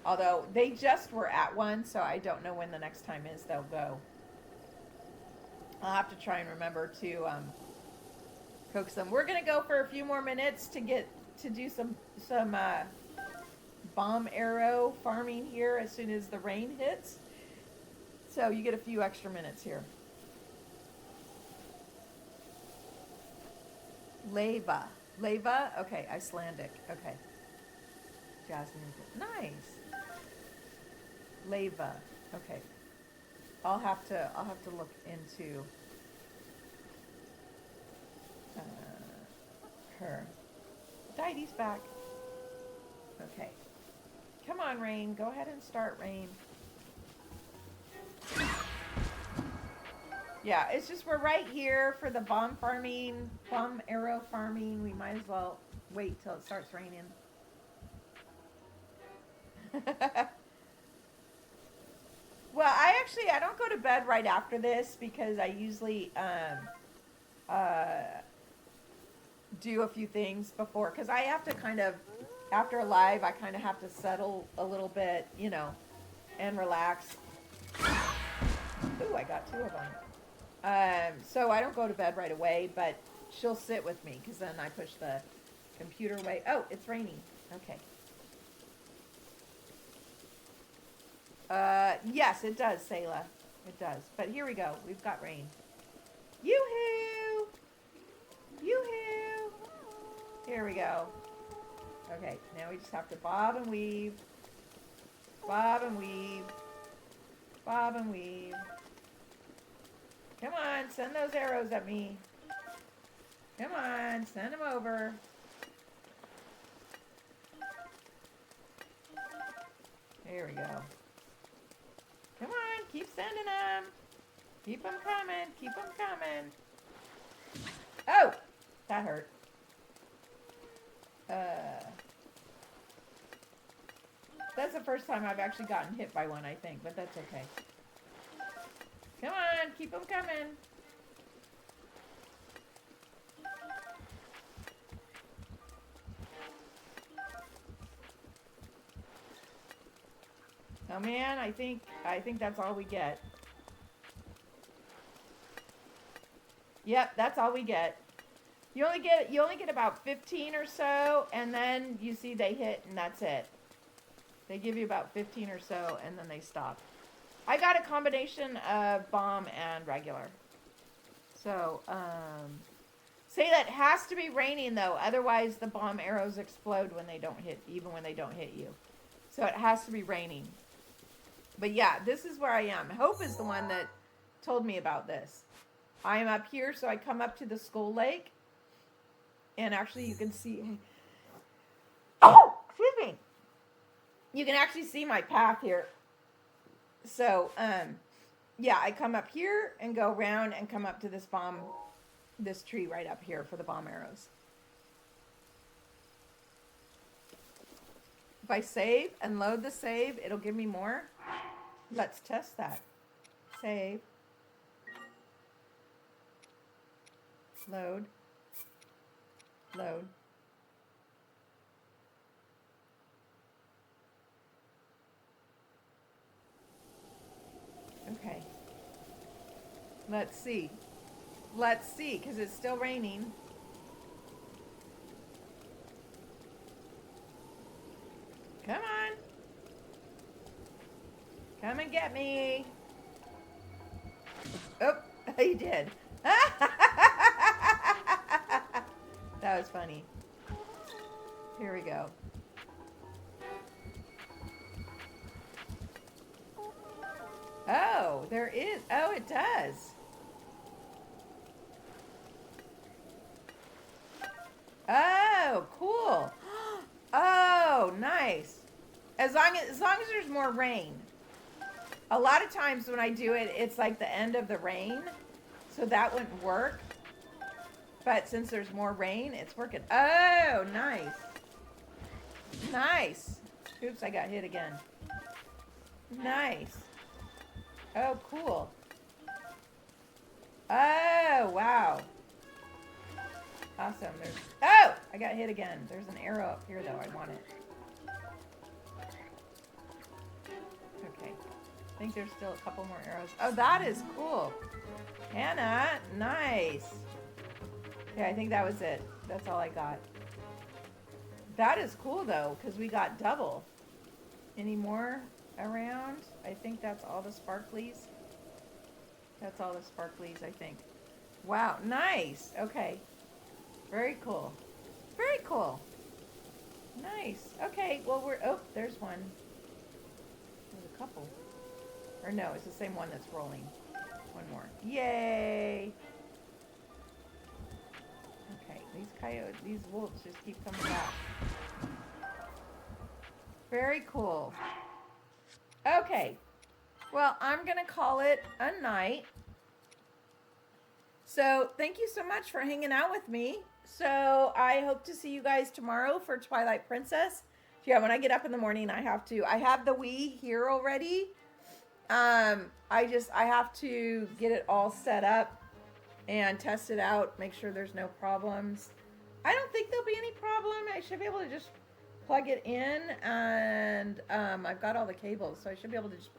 although they just were at one, so I don't know when the next time is they'll go. I'll have to try and remember to coax them. We're gonna go for a few more minutes to do some bomb arrow farming here as soon as the rain hits. So you get a few extra minutes here. Leva. Okay, Icelandic. Okay. Jazz music. Nice. Leva. Okay. I'll have to look into her. Daidi's back. Okay. Come on, Rain. Go ahead and start, Rain. Yeah, it's just we're right here for the bomb arrow farming. We might as well wait till it starts raining. Well, I don't go to bed right after this because I usually do a few things before, because I have to kind of, after a live, I kind of have to settle a little bit, and relax. Ooh, I got two of them. So I don't go to bed right away, but she'll sit with me because then I push the computer away. Oh, it's raining. Okay. Yes, it does, Sayla. It does. But here we go. We've got rain. Yoo-hoo! Yoo-hoo! Here we go. Okay, now we just have to bob and weave. Bob and weave. Bob and weave. Come on, send those arrows at me. Come on, send them over. Here we go. Come on, keep sending them. Keep them coming. Keep them coming. Oh, that hurt. That's the first time I've actually gotten hit by one, I think, but that's okay. Come on, keep them coming. Oh man, I think that's all we get. Yep, that's all we get. You only get about 15 or so, and then you see they hit, and that's it. They give you about 15 or so, and then they stop. I got a combination of bomb and regular. So, say that has to be raining though, otherwise the bomb arrows explode when they don't hit, even when they don't hit you. So it has to be raining. But yeah, this is where I am. Hope is the one that told me about this. I am up here, so I come up to the Skull Lake. And actually you can see... Oh, excuse me. You can actually see my path here. So, yeah, I come up here and go around and come up to this tree right up here for the bomb arrows. If I save and load the save, it'll give me more. Let's test that. Save. Load. Load. Okay. Let's see. Let's see, because it's still raining. Come on. Come and get me. Oh, he did. That was funny. Here we go. Oh, there is. Oh, it does. Oh, cool. Oh, nice. As long as there's more rain. A lot of times when I do it, it's like the end of the rain, so that wouldn't work. But since there's more rain, it's working. Oh, nice. Nice. Oops, I got hit again. Nice. Oh, cool. Oh, wow. Awesome. Oh, I got hit again. There's an arrow up here, though. I want it. Okay. I think there's still a couple more arrows. Oh, that is cool. Hannah, nice. Yeah, I think that was it. That's all I got. That is cool, though, because we got double. Any more around? I think that's all the sparklies. That's all the sparklies, I think. Wow, nice. Okay. Very cool. Very cool. Nice. Okay, well, oh, there's one. There's a couple. Or no, it's the same one that's rolling. One more. Yay! Okay, these coyotes, these wolves just keep coming back. Very cool. Okay. Well, I'm going to call it a night. So, thank you so much for hanging out with me. So, I hope to see you guys tomorrow for Twilight Princess. Yeah, when I get up in the morning, I have the Wii here already. I have to get it all set up and test it out, make sure there's no problems. I don't think there'll be any problem. I should be able to just plug it in, and I've got all the cables, so I should be able to just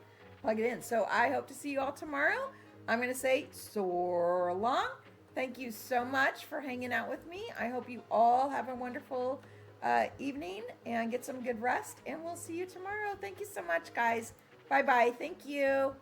plug it in. So I hope to see you all tomorrow. I'm going to say so long. Thank you so much for hanging out with me. I hope you all have a wonderful evening and get some good rest, and we'll see you tomorrow. Thank you so much, guys. Bye-bye. Thank you.